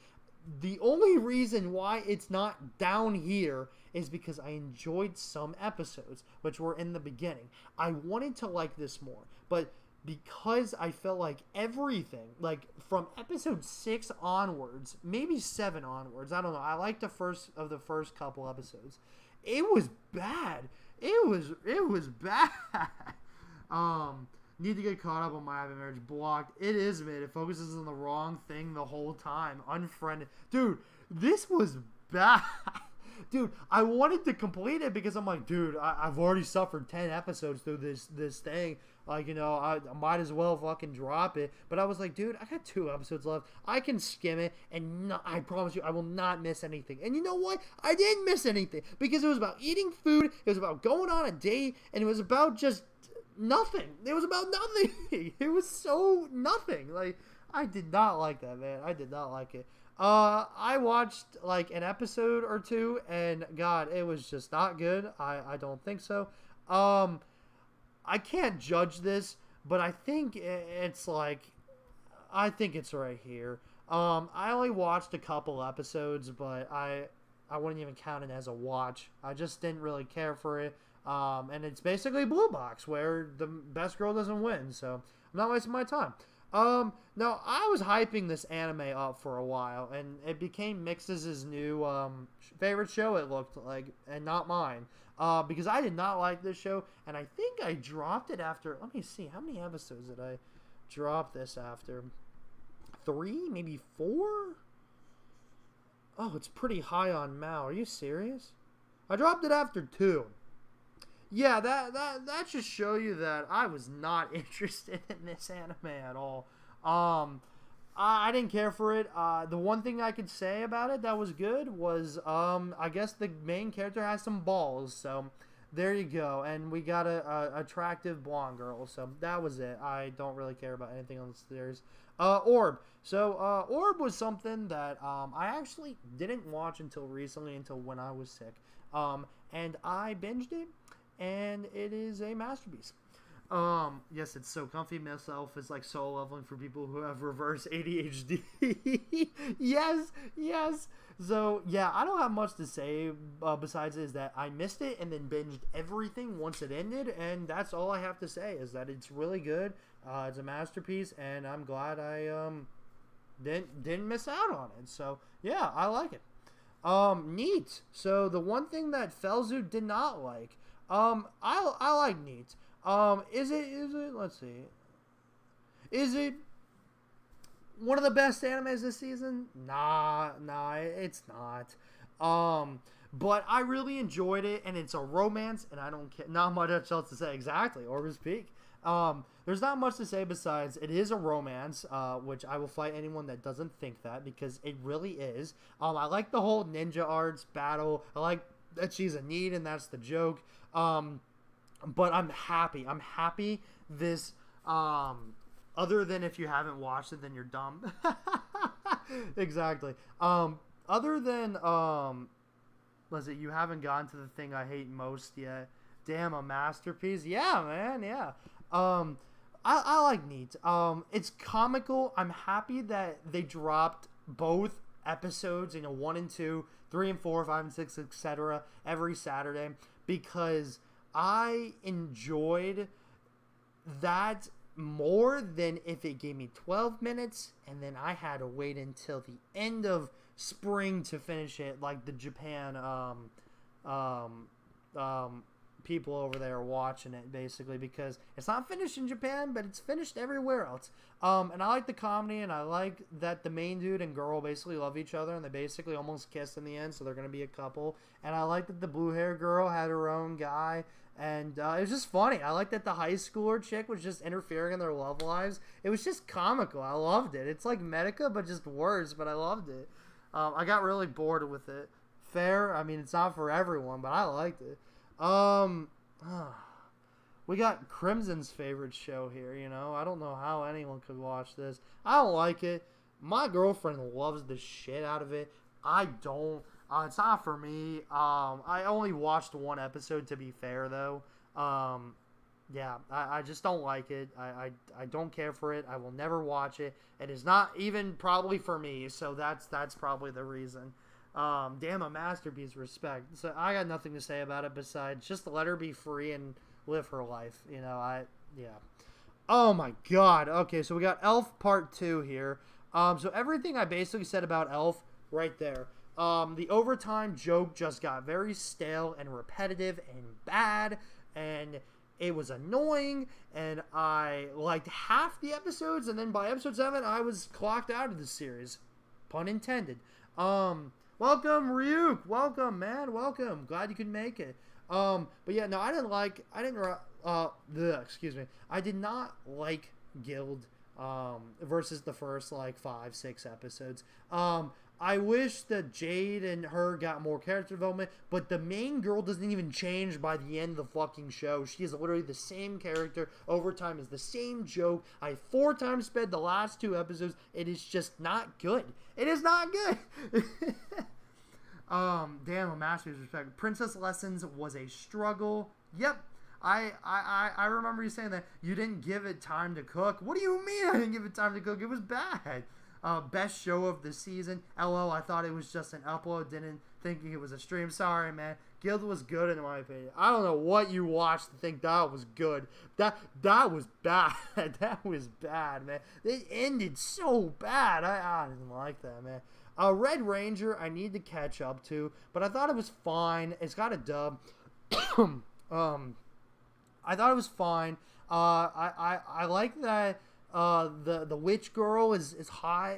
The only reason why it's not down here is because I enjoyed some episodes, which were in the beginning. I wanted to like this more, but because I felt like everything, like from episode 6 onwards, maybe 7 onwards, I don't know. I liked the first couple episodes. It was bad. It was bad. Need to get caught up on My Happy Marriage. Blocked. It is mid. It focuses on the wrong thing the whole time. Unfriended. Dude, this was bad. Dude, I wanted to complete it because I'm like, dude, I've already suffered 10 episodes through this thing. Like, you know, I might as well fucking drop it. But I was like, dude, I got 2 episodes left. I can skim it, and I promise you, I will not miss anything. And you know what? I didn't miss anything because it was about eating food. It was about going on a date, and it was about just nothing. It was about nothing. It was so nothing. Like, I did not like that, man. I did not like it. I watched like an episode or 2, and God, it was just not good. I don't think so. I can't judge this, but I think it's like, I think it's right here. I only watched a couple episodes, but I wouldn't even count it as a watch. I just didn't really care for it. And it's basically Blue Box, where the best girl doesn't win, so I'm not wasting my time. Now, I was hyping this anime up for a while, and it became Mix's new favorite show, it looked like, and not mine. Because I did not like this show, and I think I dropped it after, let me see, how many episodes did I drop this after? 3? Maybe 4? Oh, it's pretty high on Mao. Are you serious? I dropped it after 2. Yeah, that should show you that I was not interested in this anime at all. I didn't care for it. The one thing I could say about it that was good was, I guess the main character has some balls, so there you go. And we got a attractive blonde girl, so that was it. I don't really care about anything on the series. Orb. So, Orb was something that, I actually didn't watch until recently, until when I was sick. And I binged it, and it is a masterpiece. Yes, it's so comfy. Miss Elf is like soul leveling for people who have reverse ADHD. yes. So, yeah, I don't have much to say besides is that I missed it and then binged everything once it ended, and that's all I have to say is that it's really good. It's a masterpiece, and I'm glad I didn't miss out on it. So, yeah, I like it. Neat. So, the one thing that Felzu did not like, I like Neat. Is it, let's see. Is it one of the best animes this season? Nah, it's not. But I really enjoyed it, and it's a romance, and I don't care. Not much else to say. Exactly, Orbeez Peak. There's not much to say besides it is a romance, which I will fight anyone that doesn't think that, because it really is. I like the whole ninja arts battle. I like that she's a need, and that's the joke. But I'm happy. I'm happy this, other than if you haven't watched it, then you're dumb. Exactly. Other than, was it you haven't gotten to the thing I hate most yet? Damn, a masterpiece. Yeah, man. Yeah. I like Neat. It's comical. I'm happy that they dropped both episodes, 1 and 2, 3 and 4, 5 and 6, etc. every Saturday, because I enjoyed that more than if it gave me 12 minutes and then I had to wait until the end of spring to finish it, like the Japan people over there watching it, basically, because it's not finished in Japan, but it's finished everywhere else. And I like the comedy, and I like that the main dude and girl basically love each other, and they basically almost kiss in the end, so they're going to be a couple. And I like that the blue hair girl had her own guy, and it was just funny. I like that the high schooler chick was just interfering in their love lives. It was just comical. I loved it. It's like Medica, but just worse, but I loved it. I got really bored with it. Fair. I mean, it's not for everyone, but I liked it. We got Crimson's favorite show here, I don't know how anyone could watch this. I don't like it. My girlfriend loves the shit out of it. I don't. It's not for me. I only watched one episode, to be fair, though. Yeah, I just don't like it. I don't care for it. I will never watch it. It is not even probably for me, so that's probably the reason. Damn, a masterpiece, respect. So I got nothing to say about it besides just let her be free and live her life. Yeah. Oh my god. Okay, so we got Elf Part 2 here. So everything I basically said about Elf right there. The overtime joke just got very stale and repetitive and bad, and it was annoying, and I liked half the episodes, and then by episode 7, I was clocked out of the series. Pun intended. Welcome, Ryuk. Welcome, man. Welcome. Glad you could make it. But yeah, no, I did not like Guild, versus the first, 5, 6 episodes. I wish that Jade and her got more character development, but the main girl doesn't even change by the end of the fucking show. She is literally the same character. Overtime is the same joke. I 4 times sped the last 2 episodes. It is just not good. It is not good. Damn, a master's respect. Princess Lessons was a struggle. Yep. I remember you saying that you didn't give it time to cook. What do you mean I didn't give it time to cook? It was bad. Best show of the season. LOL, I thought it was just an upload. Didn't think it was a stream. Sorry, man. Guild was good in my opinion. I don't know what you watched to think that was good. That was bad. That was bad, man. It ended so bad. I didn't like that, man. Red Ranger, I need to catch up to, but I thought it was fine. It's got a dub. I thought it was fine. I like that. The witch girl is hot,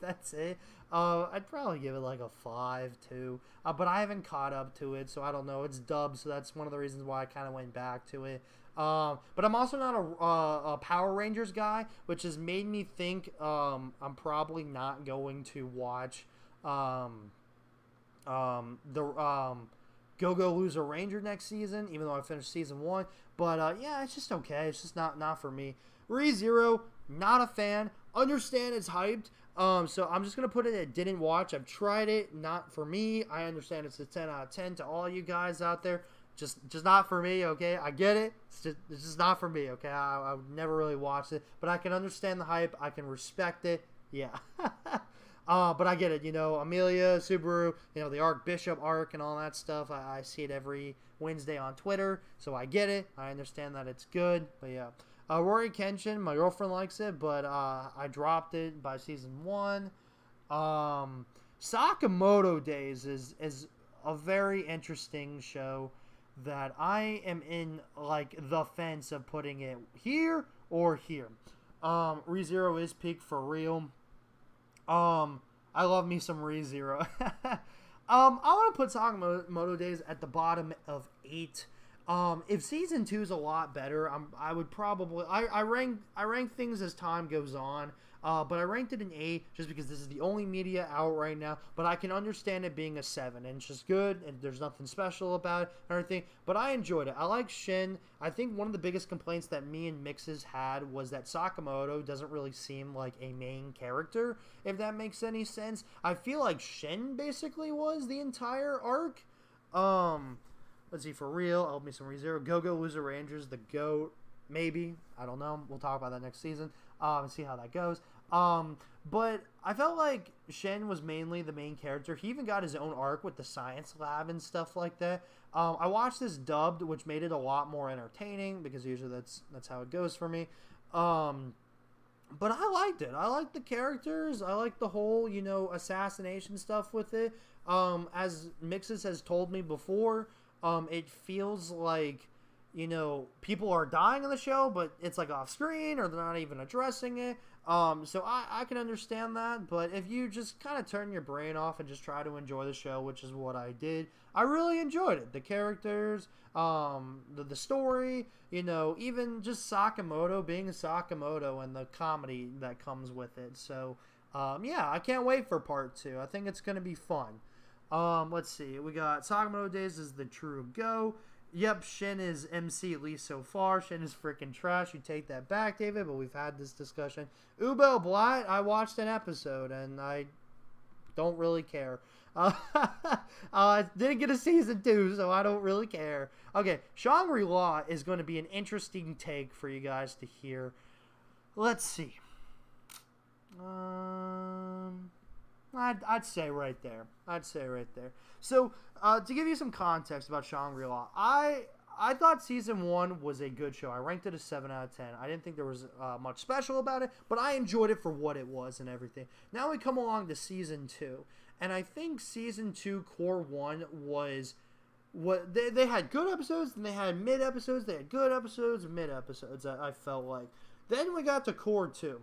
that's it. I'd probably give it like a 5 too. But I haven't caught up to it, so I don't know. It's dubbed, so that's one of the reasons why I kind of went back to it. But I'm also not a Power Rangers guy, which has made me think I'm probably not going to watch the Go-Go Loser Ranger next season, even though I finished season 1. But yeah, it's just okay. It's just not for me. ReZero, not a fan. Understand it's hyped. So I'm just going to put it at didn't watch. I've tried it. Not for me. I understand it's a 10 out of 10 to all you guys out there. Just not for me, okay? I get it. It's just not for me, okay? I would never really watch it. But I can understand the hype. I can respect it. Yeah. But I get it. Amelia, Subaru, the Archbishop arc and all that stuff. I see it every Wednesday on Twitter. So I get it. I understand that it's good. But yeah. Rory Kenshin, my girlfriend likes it, but I dropped it by season 1. Sakamoto Days is a very interesting show that I am in the fence of putting it here or here. ReZero is peak for real. I love me some ReZero. I want to put Sakamoto Days at the bottom of 8. If season 2 is a lot better, I would probably I rank things as time goes on. But I ranked it an 8 just because this is the only media out right now. But I can understand it being a 7, and it's just good, and there's nothing special about it and everything. But I enjoyed it. I like Shin. I think one of the biggest complaints that me and Mixes had was that Sakamoto doesn't really seem like a main character, if that makes any sense. I feel like Shin basically was the entire arc. Let's see, for real, help me some ReZero. Go Loser Rangers, the GOAT, maybe. I don't know. We'll talk about that next season. And see how that goes. But I felt like Shen was mainly the main character. He even got his own arc with the science lab and stuff like that. I watched this dubbed, which made it a lot more entertaining because usually that's how it goes for me. But I liked it. I liked the characters. I liked the whole, assassination stuff with it. As Mixes has told me before, it feels like, people are dying in the show, but it's like off screen or they're not even addressing it. So I can understand that, but if you just kind of turn your brain off and just try to enjoy the show, which is what I did, I really enjoyed it. The characters, the story, even just Sakamoto being Sakamoto and the comedy that comes with it. So, yeah, I can't wait for part 2. I think it's going to be fun. Let's see. We got Sakamoto Days is the true go. Yep, Shin is MC, at least so far. Shin is freaking trash. You take that back, David, but we've had this discussion. Ubo Blatt, I watched an episode, and I don't really care. Didn't get a season 2, so I don't really care. Okay, Shangri-La is going to be an interesting take for you guys to hear. Let's see. I'd say right there. So, to give you some context about Shangri-La, I thought season 1 was a good show. I ranked it a 7 out of 10. I didn't think there was much special about it, but I enjoyed it for what it was and everything. Now we come along to season 2, and I think season 2 core 1 was what they had good episodes and they had mid episodes. They had good episodes and mid episodes. I felt like. Then we got to core 2.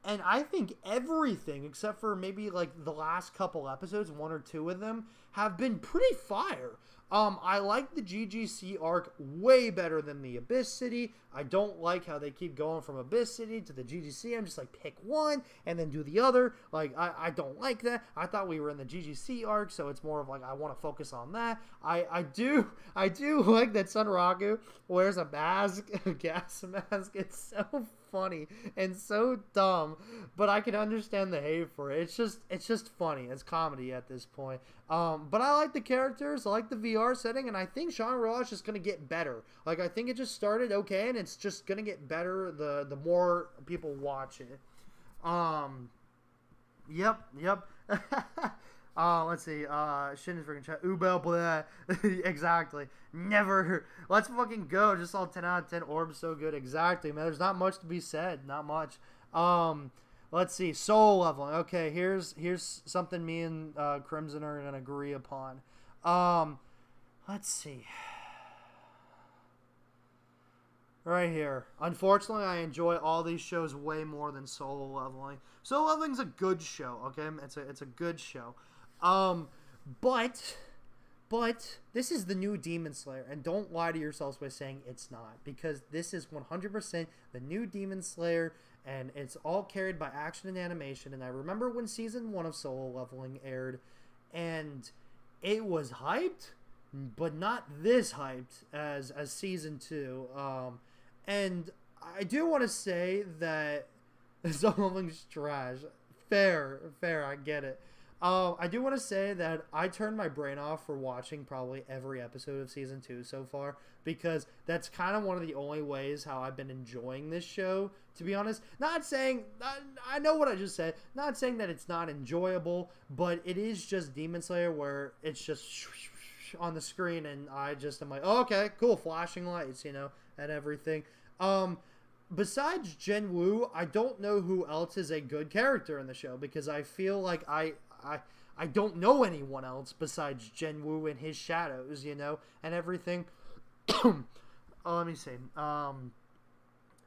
And I think everything, except for maybe like the last couple episodes, 1 or 2 of them, have been pretty fire. I like the GGC arc way better than the Abyss City. I don't like how they keep going from Abyss City to the GGC. I'm just like, pick one and then do the other. Like, I don't like that. I thought we were in the GGC arc, so it's more of like, I want to focus on that. I do like that Sunraku wears a mask, a gas mask. It's so funny and so dumb, but I can understand the hate for it. It's just funny. It's comedy at this point. But I like the characters. I like the VR setting, and I think Shangri-La is just gonna get better. Like, I think it just started okay, and it's just gonna get better the more people watch it. Yep. Let's see. Shin is freaking chat. Ubel, blah. Exactly. Never. Let's fucking go. Just all 10 out of 10 orbs. So good. Exactly, man. There's not much to be said. Not much. Let's see. Soul leveling. Okay, here's something me and Crimson are gonna agree upon. Let's see. Right here. Unfortunately, I enjoy all these shows way more than Solo Leveling. Solo Leveling's a good show, okay? It's a good show. But this is the new Demon Slayer, and don't lie to yourselves by saying it's not, because this is 100% the new Demon Slayer, and it's all carried by action and animation. And I remember when season 1 of Solo Leveling aired, and it was hyped, but not this hyped as season 2. And I do want to say that Solo Leveling's trash. Fair, I get it. I do want to say that I turned my brain off for watching probably every episode of season 2 so far, because that's kind of one of the only ways how I've been enjoying this show, to be honest. Not saying, I know what I just said, not saying that it's not enjoyable, but it is just Demon Slayer where it's just on the screen, and I just am like, oh, okay, cool, flashing lights, and everything. Besides Jen Woo, I don't know who else is a good character in the show, because I feel like I don't know anyone else besides Jen Woo and his shadows, and everything. Let me see.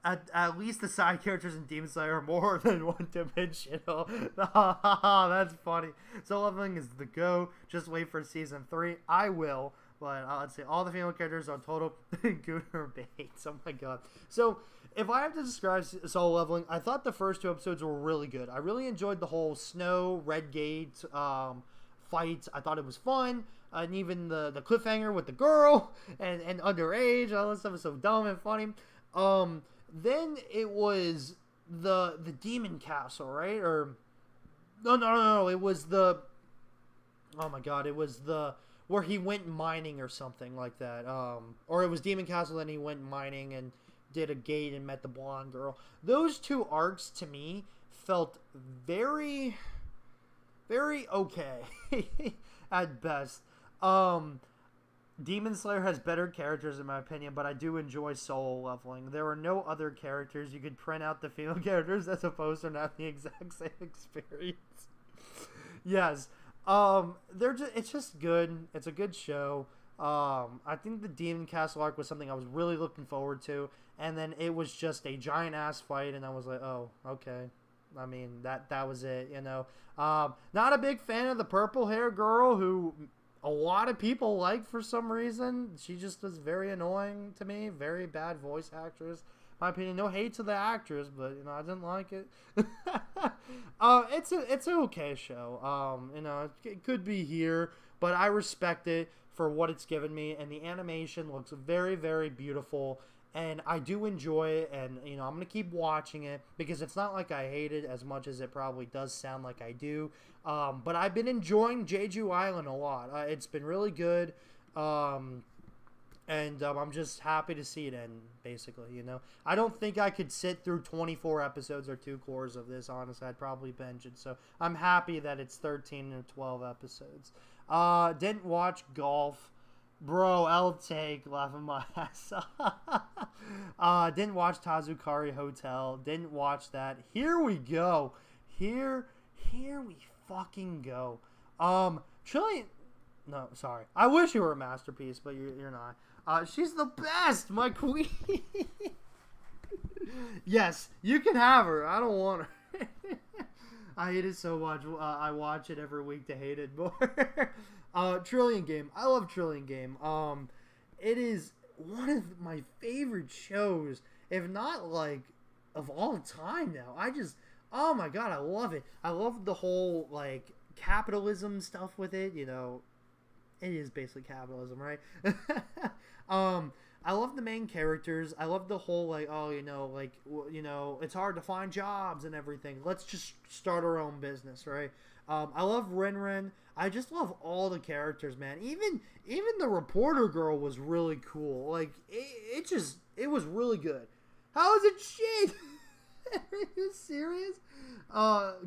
at least the side characters in Demon Slayer are more than one-dimensional. That's funny. So leveling is the go. Just wait for season 3. I will. But let's see. All the female characters are total gooner baits. Oh my god. So if I have to describe solo leveling, I thought the first 2 episodes were really good. I really enjoyed the whole Snow, Red Gate fight. I thought it was fun. And even the cliffhanger with the girl and underage. All that stuff is so dumb and funny. Then it was the Demon Castle, right? Or no. It was the, oh my god, it was the where he went mining or something like that. Or it was Demon Castle, then he went mining and did a gate and met the blonde girl. Those 2 arcs to me felt very, very okay at best. Demon Slayer has better characters in my opinion, but I do enjoy solo leveling. There are no other characters. You could print out the female characters as a poster and have the exact same experience. Yes. It's just good. It's a good show. I think the Demon Castle arc was something I was really looking forward to, and then it was just a giant ass fight, and I was like, oh, okay. I mean, that was it, you know. Not a big fan of the purple hair girl who a lot of people like for some reason. She just was very annoying to me. Very bad voice actress. My opinion. No hate to the actress, but you know, I didn't like it. It's an okay show. You know, it could be here, but I respect it for what it's given me, and the animation looks very, very beautiful. And I do enjoy it, and you know, I'm gonna keep watching it because it's not like I hate it as much as it probably does sound like I do. But I've been enjoying Jeju Island a lot. It's been really good, and I'm just happy to see it end. Basically, you know, I don't think I could sit through 24 episodes or 2 cours of this. Honestly, I'd probably binge it. So I'm happy that it's 13 or 12 episodes. Didn't watch golf. Bro, I'll take laughing my ass off. Didn't watch Tazukari Hotel. Didn't watch that. Here we go. Here we fucking go. Trillian. No, sorry. I wish you were a masterpiece, but you're not. She's the best, my queen. Yes, you can have her. I don't want her. I hate it so much. I watch it every week to hate it more. Trillian Game. I love Trillian Game. It is one of my favorite shows, if not like of all time now. Oh my god, I love it. I love the whole like capitalism stuff with it. You know, it is basically capitalism, right? I love the main characters. I love the whole like, oh, you know, it's hard to find jobs and everything. Let's just start our own business, right? I love Ren. I just love all the characters, man. Even the reporter girl was really cool. Like it was really good. How is it shit? Are you serious?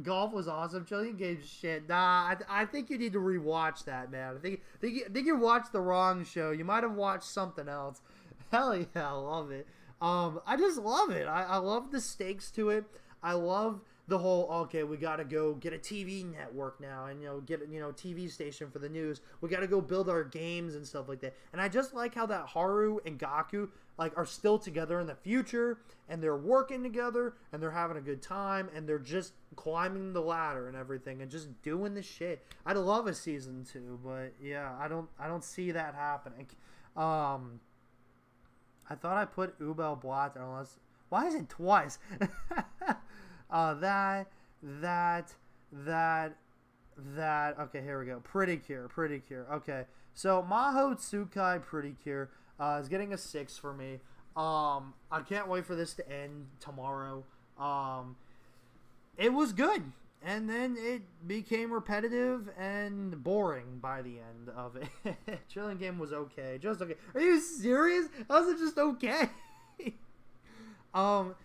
Golf was awesome. Trillian Game's shit. Nah, I think you need to rewatch that, man. I think you watched the wrong show. You might have watched something else. Hell yeah, I love it. I just love it. I love the stakes to it. I love the whole, okay, we gotta go get a TV network now and, you know, get, you know, TV station for the news. We gotta go build our games and stuff like that. And I just like how that Haru and Gaku, like, are still together in the future, and they're working together, and they're having a good time, and they're just climbing the ladder and everything, and just doing the shit. I'd love a season 2, but yeah, I don't see that happening. I thought I put Ubel Blatt there, unless, why is it twice? That, okay, here we go. Pretty Cure. Okay, so Maho Tsukai Pretty Cure is getting a 6 for me. I can't wait for this to end tomorrow. It was good, and then it became repetitive and boring by the end of it. Trillian Game was okay, just okay. Are you serious? How's it just okay?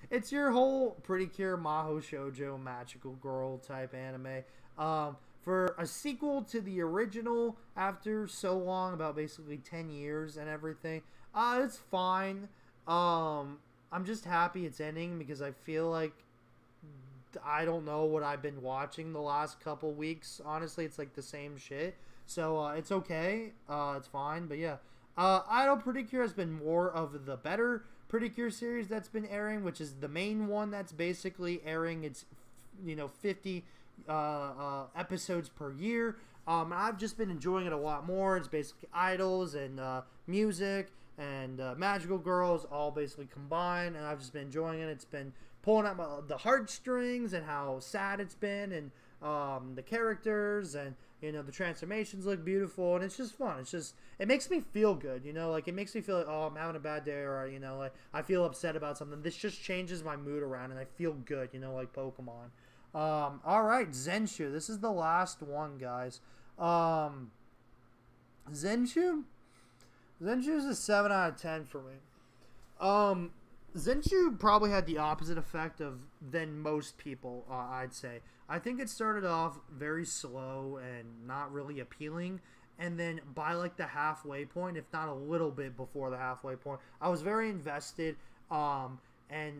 It's your whole Pretty Cure Maho Shoujo magical girl type anime. For a sequel to the original after so long, about basically 10 years and everything, it's fine. I'm just happy it's ending because I feel like I don't know what I've been watching the last couple weeks. Honestly, it's like the same shit. So, it's okay. It's fine, but yeah. Idol Pretty Cure has been more of the better Pretty Cure series that's been airing, which is the main one that's basically airing. It's 50 episodes per year. I've just been enjoying it a lot more. It's basically idols and music and magical girls all basically combined, and I've just been enjoying it. It's been pulling out the heartstrings and how sad it's been, and the characters, and the transformations look beautiful, and it's just fun. It makes me feel good, like it makes me feel like, oh, I'm having a bad day, or like I feel upset about something. This just changes my mood around, and I feel good, like Pokemon. All right, Zenshu. This is the last one, guys. Zenshu is a 7 out of 10 for me. Zenshu probably had the opposite effect than most people, I'd say. I think it started off very slow and not really appealing, and then by like the halfway point, if not a little bit before the halfway point, I was very invested and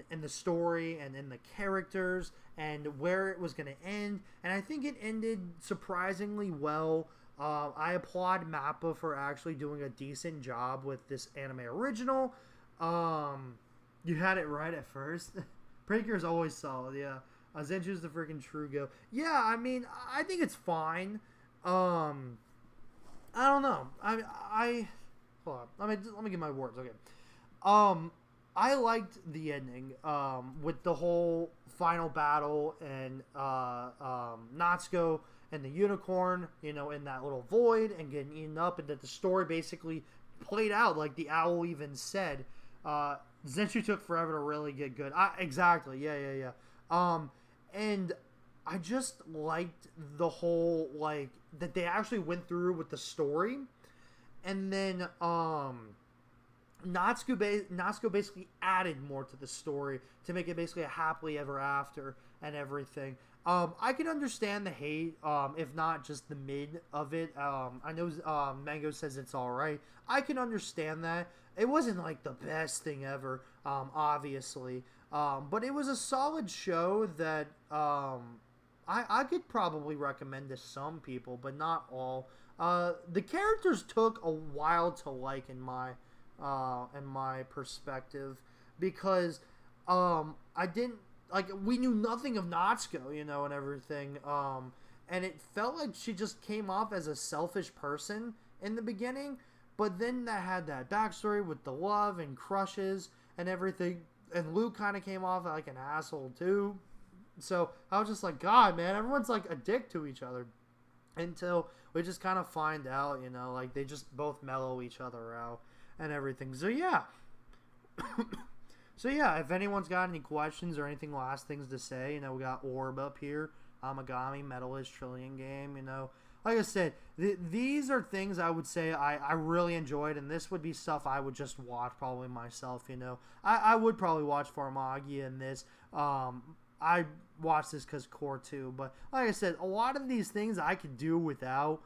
in the story and in the characters and where it was going to end, and I think it ended surprisingly well. I applaud Mappa for actually doing a decent job with this anime original. You had it right at first. Breaker is always solid, yeah. Zenshu's the freaking true go. Yeah, I mean, I think it's fine. I don't know. Hold on. Let me get my words. Okay. I liked the ending. With the whole final battle and Natsuko and the unicorn, in that little void and getting eaten up, and that the story basically played out like the owl even said. Zenshu took forever to really get good. Exactly. Yeah. And I just liked the whole, like, that they actually went through with the story. And then, Natsuko basically added more to the story to make it basically a happily ever after and everything. I can understand the hate, if not just the mid of it. I know Mango says it's alright. I can understand that. It wasn't like the best thing ever, obviously. But it was a solid show that I could probably recommend to some people, but not all. The characters took a while to like in my perspective, because I didn't like, we knew nothing of Natsuko, and everything, and it felt like she just came off as a selfish person in the beginning, but then that had that backstory with the love and crushes and everything, and Luke kind of came off like an asshole too. So I was just like, God, man, everyone's like a dick to each other, until we just kind of find out, like they just both mellow each other out and everything. So yeah. So yeah, if anyone's got any questions or anything, last things to say, we got Orb up here, Amagami, Metalist, Trillion Game, Like I said, these are things I would say I really enjoyed, and this would be stuff I would just watch probably myself, I would probably watch Pharmagia and this. I watched this because Core 2, but like I said, a lot of these things I could do without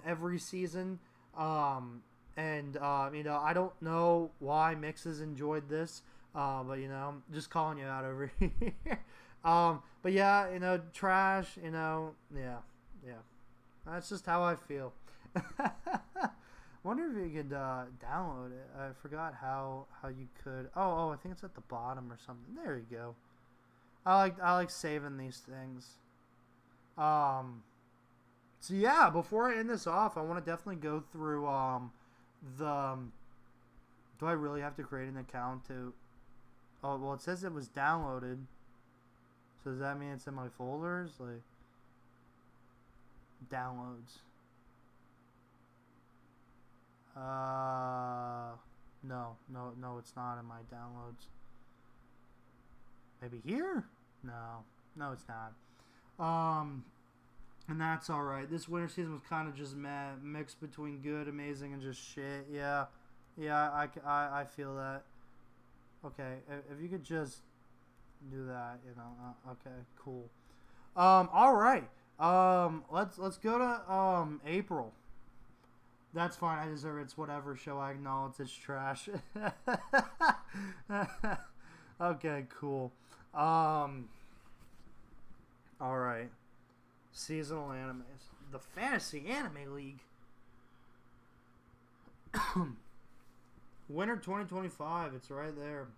every season. And I don't know why Mixes enjoyed this, but I'm just calling you out over here. But yeah, trash, yeah. That's just how I feel. Wonder if you could download it. I forgot how you could. Oh, I think it's at the bottom or something. There you go. I like saving these things. So yeah, before I end this off, I want to definitely go through do I really have to create an account to? Oh, well, it says it was downloaded. So does that mean it's in my folders? Like, downloads. No, it's not in my downloads. Maybe here? No, it's not. And that's alright. This winter season was kind of just mixed between good, amazing, and just shit. Yeah, I feel that. Okay, if you could just do that, okay, cool. Alright. Let's go to April. That's fine. I deserve it. It's whatever show. I acknowledge it's trash. Okay, cool. Alright. Seasonal animes. The Fantasy Anime League. Winter 2025. It's right there.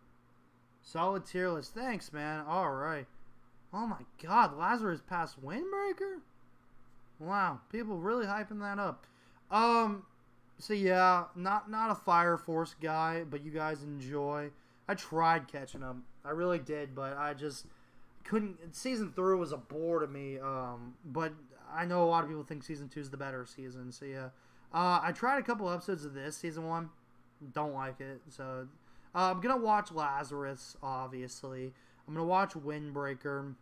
Solid tier list. Thanks, man. All right. Oh my God, Lazarus passed Windbreaker. Wow, people really hyping that up. So yeah, not a Fire Force guy, but you guys enjoy. I tried catching them. I really did, but I just couldn't. Season 3 was a bore to me. But I know a lot of people think Season 2 is the better season. So yeah, I tried a couple episodes of this Season 1. Don't like it. So I'm gonna watch Lazarus. Obviously, I'm gonna watch Windbreaker.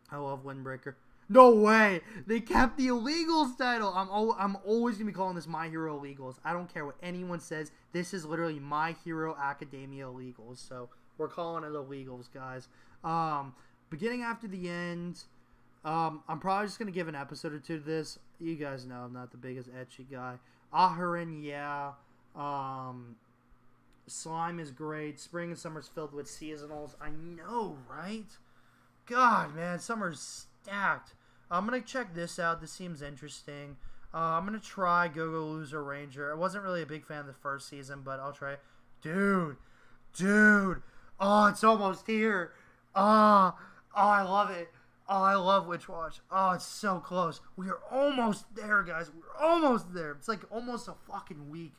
I love Windbreaker. No way! They kept the Illegals title! I'm always going to be calling this My Hero Illegals. I don't care what anyone says. This is literally My Hero Academia Illegals. So, we're calling it Illegals, guys. Beginning after the end, I'm probably just going to give an episode or two to this. You guys know I'm not the biggest ecchi guy. Aharin, yeah. Slime is great. Spring and summer's filled with seasonals. I know, right? God, man, summer's stacked. I'm going to check this out. This seems interesting. I'm going to try Go-Go Loser Ranger. I wasn't really a big fan of the first season, but I'll try it. Dude. Oh, it's almost here. Oh, I love it. Oh, I love Witch Watch. Oh, it's so close. We are almost there, guys. We're almost there. It's like almost a fucking week.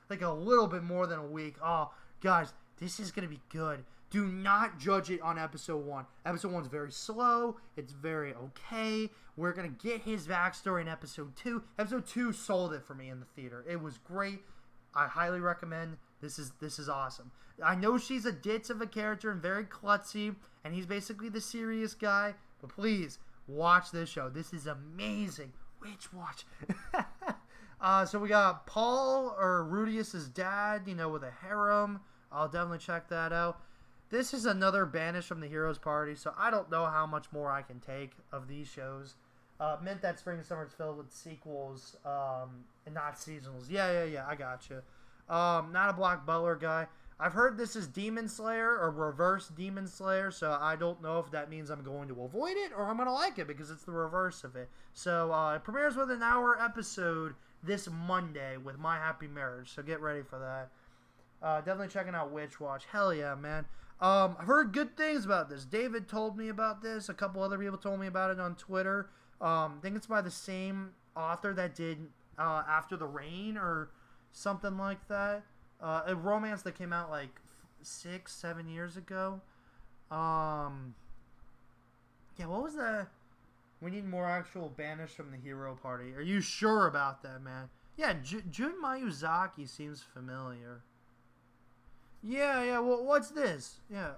Like a little bit more than a week. Oh, guys, this is going to be good. Do not judge it on episode 1. Episode 1's very slow. It's very okay. We're going to get his backstory in episode 2. Episode 2 sold it for me in the theater. It was great. I highly recommend. This is awesome. I know she's a ditz of a character and very klutzy, and he's basically the serious guy, but please, watch this show. This is amazing. Witch Watch. So we got Paul, or Rudius's dad, with a harem. I'll definitely check that out. This is another banished from the Heroes Party, so I don't know how much more I can take of these shows. Meant that Spring and Summer is filled with sequels and not seasonals. Yeah, I got you. Not a Black Butler guy. I've heard this is Demon Slayer or reverse Demon Slayer, so I don't know if that means I'm going to avoid it or I'm going to like it because it's the reverse of it. So it premieres with an hour episode this Monday with My Happy Marriage, so get ready for that. Definitely checking out Witch Watch. Hell yeah, man. I've heard good things about this. David told me about this. A couple other people told me about it on Twitter. I think it's by the same author that did After the Rain or something like that. A romance that came out like 6-7 years ago. Yeah, what was that? We need more actual banished from the Hero Party. Are you sure about that, man? Yeah, Jun Mayuzaki seems familiar. Yeah. Well, what's this? Yeah,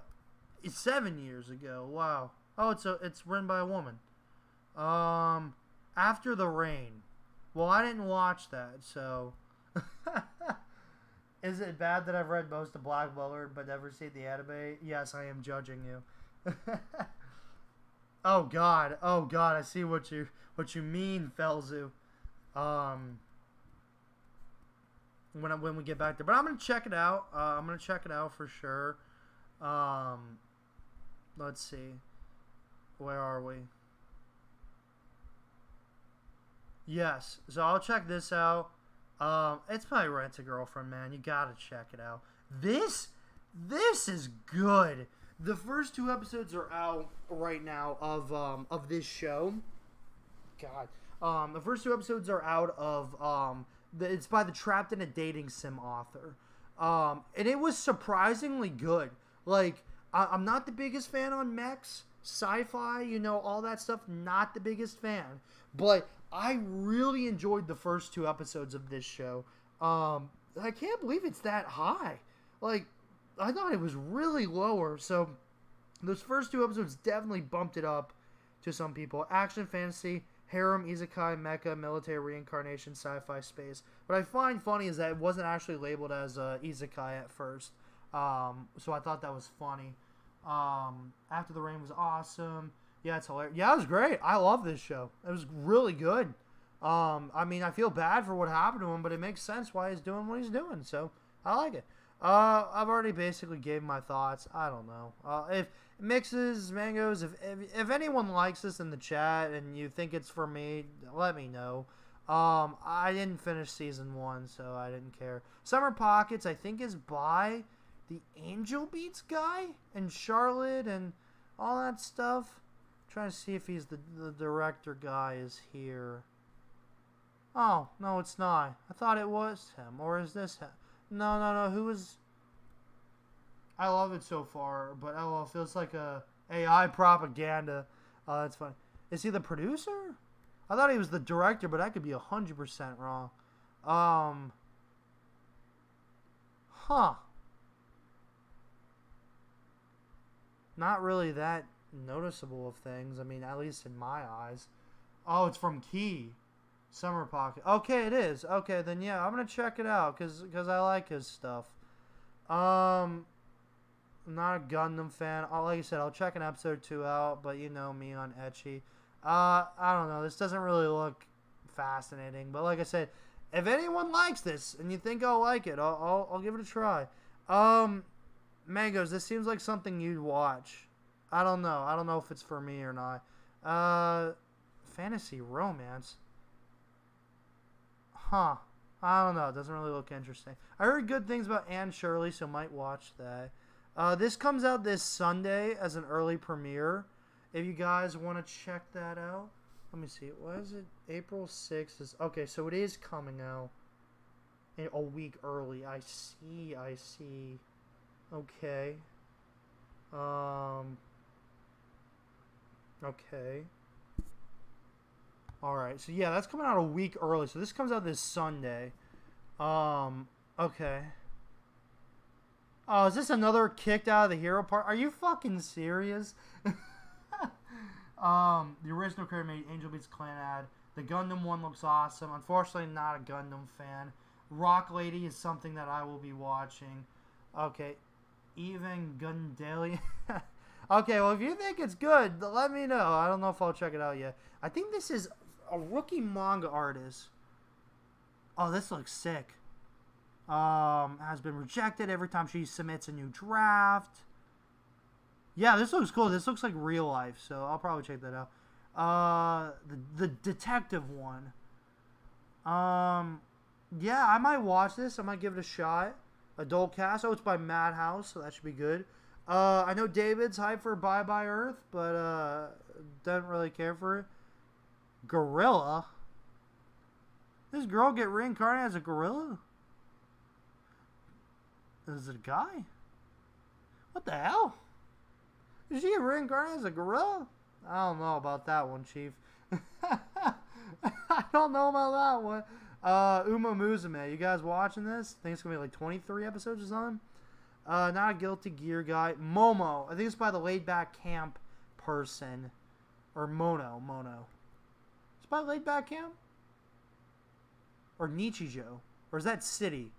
it's 7 years ago. Wow. Oh, it's written by a woman. After the Rain. Well, I didn't watch that, so. Is it bad that I've read most of Black Butler but never seen the anime? Yes, I am judging you. Oh God. I see what you mean, Felzu. When we get back there, but I'm gonna check it out. I'm gonna check it out for sure. Let's see, where are we? Yes, so I'll check this out. It's probably Rent a Girlfriend, man. You gotta check it out. This is good. The first 2 episodes are out right now of this show. God, the first 2 episodes are out of it's by the Trapped in a Dating Sim author. And it was surprisingly good. Like, I'm not the biggest fan on mechs, sci-fi, all that stuff. Not the biggest fan. But I really enjoyed the first 2 episodes of this show. I can't believe it's that high. Like, I thought it was really lower. So, those first 2 episodes definitely bumped it up to some people. Action, fantasy, harem, isekai, mecha, military reincarnation, sci-fi, space. What I find funny is that it wasn't actually labeled as isekai at first. So I thought that was funny. After the Rain was awesome. Yeah, it's hilarious. Yeah, it was great. I love this show. It was really good. I mean, I feel bad for what happened to him, but it makes sense why he's doing what he's doing. So I like it. I've already basically gave my thoughts. I don't know. If mixes, mangoes, if anyone likes this in the chat and you think it's for me, let me know. I didn't finish season 1, so I didn't care. Summer Pockets, I think, is by the Angel Beats guy and Charlotte and all that stuff. I'm trying to see if he's the director guy is here. Oh, no, it's not. I thought it was him. Or is this him? No. Who is... I love it so far, but oh, it feels like a AI propaganda. Oh, that's funny. Is he the producer? I thought he was the director, but I could be 100% wrong. Huh. Not really that noticeable of things. I mean, at least in my eyes. Oh, it's from Key. Summer Pocket. Okay, it is. Okay, then yeah, I'm going to check it out because I like his stuff. I'm not a Gundam fan. Like I said, I'll check an episode 2 out, but you know me on ecchi. I don't know. This doesn't really look fascinating, but like I said, if anyone likes this and you think I'll like it, I'll give it a try. Mangoes, this seems like something you'd watch. I don't know. I don't know if it's for me or not. Fantasy romance. Huh. I don't know. It doesn't really look interesting. I heard good things about Anne Shirley, so might watch that. This comes out this Sunday as an early premiere. If you guys want to check that out. Let me see. What is it? April 6th. Okay, so it is coming out a week early. I see. Okay. Okay. Alright, so yeah, that's coming out a week early. So this comes out this Sunday. Okay. Oh, is this another kicked out of the hero part? Are you fucking serious? The original creator made Angel Beats Clan ad. The Gundam one looks awesome. Unfortunately, not a Gundam fan. Rock Lady is something that I will be watching. Okay. Even Gundalian. Okay, well, if you think it's good, let me know. I don't know if I'll check it out yet. I think this is a rookie manga artist. Oh, this looks sick. Has been rejected every time she submits a new draft. Yeah, this looks cool. This looks like real life, so I'll probably check that out. The detective one. Yeah, I might watch this. I might give it a shot. Adult cast. Oh, it's by Madhouse, so that should be good. I know David's hyped for Bye Bye Earth, but doesn't really care for it. Gorilla? This girl get reincarnated as a gorilla? Is it a guy? What the hell? Is she reincarnated as a gorilla? I don't know about that one, Chief. I don't know about that one. Uma Musume, you guys watching this? I think it's going to be like 23 episodes or something. Not a Guilty Gear guy. Momo. I think it's by the Laid Back Camp person. Or Mono. It's by Laid Back Camp? Or Nichijou? Or is that City?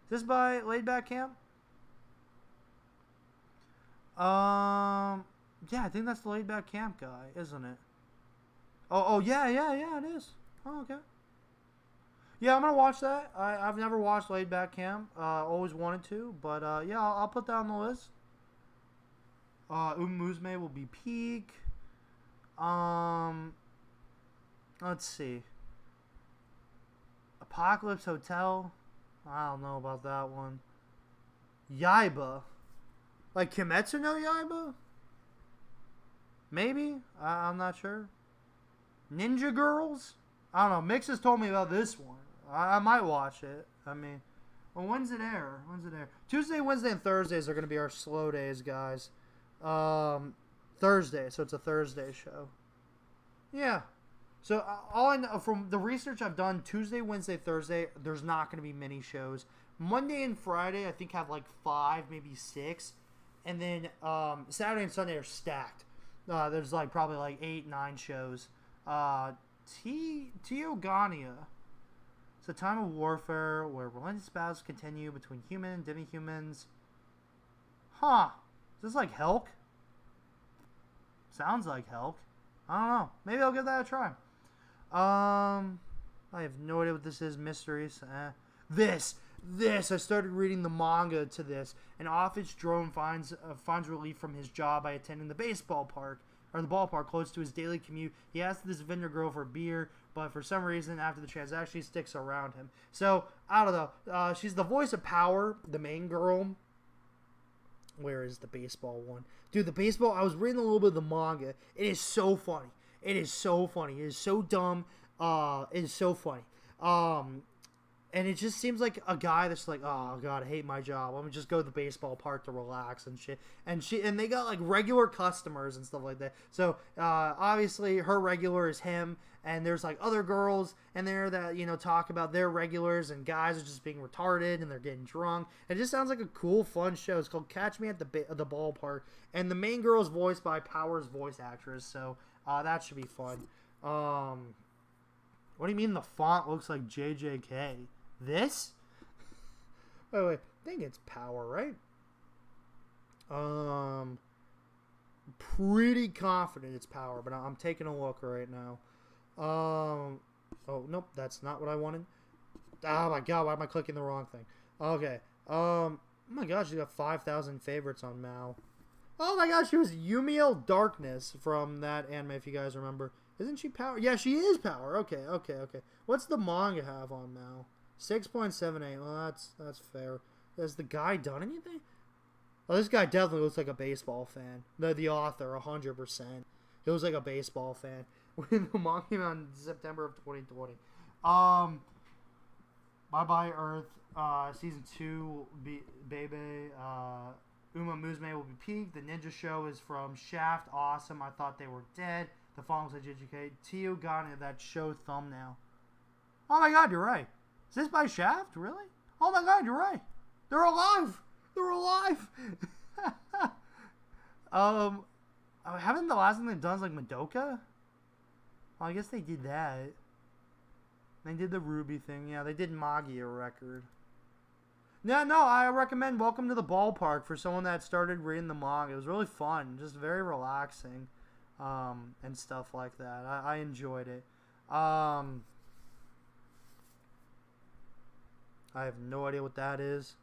Is this by Laid Back Camp? Yeah, I think that's the Laid Back Camp guy, isn't it? Oh, yeah, it is. Oh, okay. Yeah, I'm gonna watch that. I've never watched Laid Back Camp. Always wanted to, but yeah, I'll put that on the list. Musume will be peak. Let's see. Apocalypse Hotel. I don't know about that one. Yaiba. Like Kimetsu no Yaiba? Maybe? I'm not sure. Ninja Girls? I don't know. Mix has told me about this one. I might watch it. I mean, well, when's it air? Tuesday, Wednesday, and Thursdays are going to be our slow days, guys. Thursday, so it's a Thursday show. Yeah. So all I know from the research I've done, Tuesday, Wednesday, Thursday, there's not going to be many shows. Monday and Friday, I think have like 5, maybe 6, and then Saturday and Sunday are stacked. There's like probably like 8, 9 shows. Teogania. It's a time of warfare where relentless battles continue between human and demi-humans. Huh. Is this like Helk? Sounds like Helk. I don't know. Maybe I'll give that a try. I have no idea what this is. Mysteries. This. I started reading the manga to this. An office drone finds relief from his job by attending the baseball park. or the ballpark close to his daily commute. He asks this vendor girl for beer, but for some reason, after the transaction, she sticks around him. So, I don't know. She's the voice of Power, the main girl. Where is the baseball one? Dude, the baseball, I was reading a little bit of the manga. It is so funny. It is so funny. It is so dumb. It is so funny. And it just seems like a guy that's like, oh god, I hate my job. I'm gonna just go to the baseball park to relax and shit. And they got like regular customers and stuff like that. So obviously her regular is him, and there's like other girls in there that, you know, talk about their regulars, and guys are just being retarded and they're getting drunk. It just sounds like a cool, fun show. It's called Catch Me at the Ballpark, and the main girl is voiced by Power's voice actress. So that should be fun. What do you mean the font looks like JJK? This? Wait. I think it's Power, right? Pretty confident it's Power, but I'm taking a look right now. Oh, nope, that's not what I wanted. Oh my god, why am I clicking the wrong thing? Okay. Oh my gosh, you got 5,000 favorites on Mao. Oh my gosh, she was Yumiel Darkness from that anime, if you guys remember. Isn't she Power? Yeah, she is Power. Okay. What's the manga have on Mao? 6.78. Well, that's fair. Has the guy done anything? Oh, this guy definitely looks like a baseball fan. The author, 100%. He looks like a baseball fan. When the manga came out in September of 2020. Bye Bye Earth. Season 2, Bebe. Uma Musume will be peaked. The ninja show is from Shaft. Awesome. I thought they were dead. The following said JJK. Tio got into that show thumbnail. Oh my god, you're right. Is this by Shaft? Really? Oh my god, you're right. They're alive. They're alive. Haven't the last thing they've done is like Madoka? Well, I guess they did that. They did the Ruby thing. Yeah, they did Magia record. No, I recommend Welcome to the Ballpark for someone that started reading the manga. It was really fun. Just very relaxing. And stuff like that. I enjoyed it. I have no idea what that is.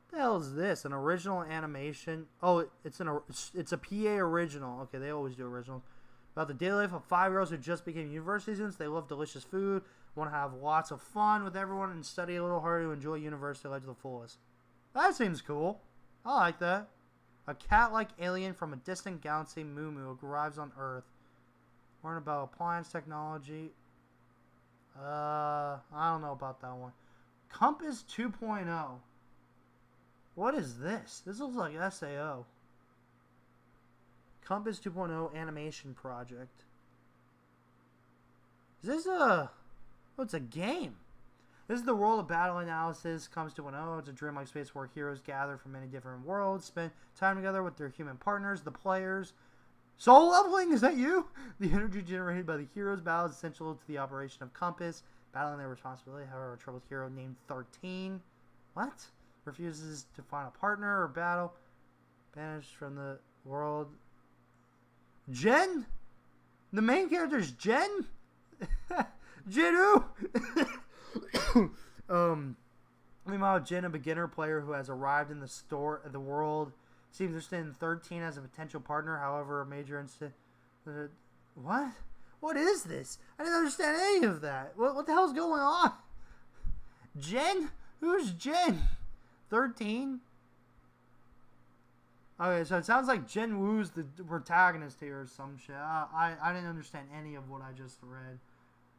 What the hell is this? An original animation? Oh, it's a PA original. Okay, they always do originals. About the daily life of 5-year-olds who just became university students. They love delicious food, want to have lots of fun with everyone, and study a little harder to enjoy university life to the fullest. That seems cool. I like that. A cat-like alien from a distant galaxy, Moo Moo, arrives on Earth. Learn about appliance technology. I don't know about that one. Compass 2.0. What is this? This looks like SAO. Compass 2.0 animation project. Is this a... Oh, it's a game. This is the world of battle analysis comes to an O. It's a dreamlike space where heroes gather from many different worlds, spend time together with their human partners, the players. Soul leveling, is that you? The energy generated by the heroes' battle is essential to the operation of Compass. Battling their responsibility, however, a troubled hero named 13. What? Refuses to find a partner or battle. Banished from the world. Jen? The main character is Jen? Jinu? Meanwhile, Jen, a beginner player who has arrived in the world, seems interested in 13 as a potential partner. However, a major incident. What? What is this? I didn't understand any of that. What the hell's going on? Jen? Who's Jen? 13? Okay, so it sounds like Jen Woo's the protagonist here or some shit. I didn't understand any of what I just read.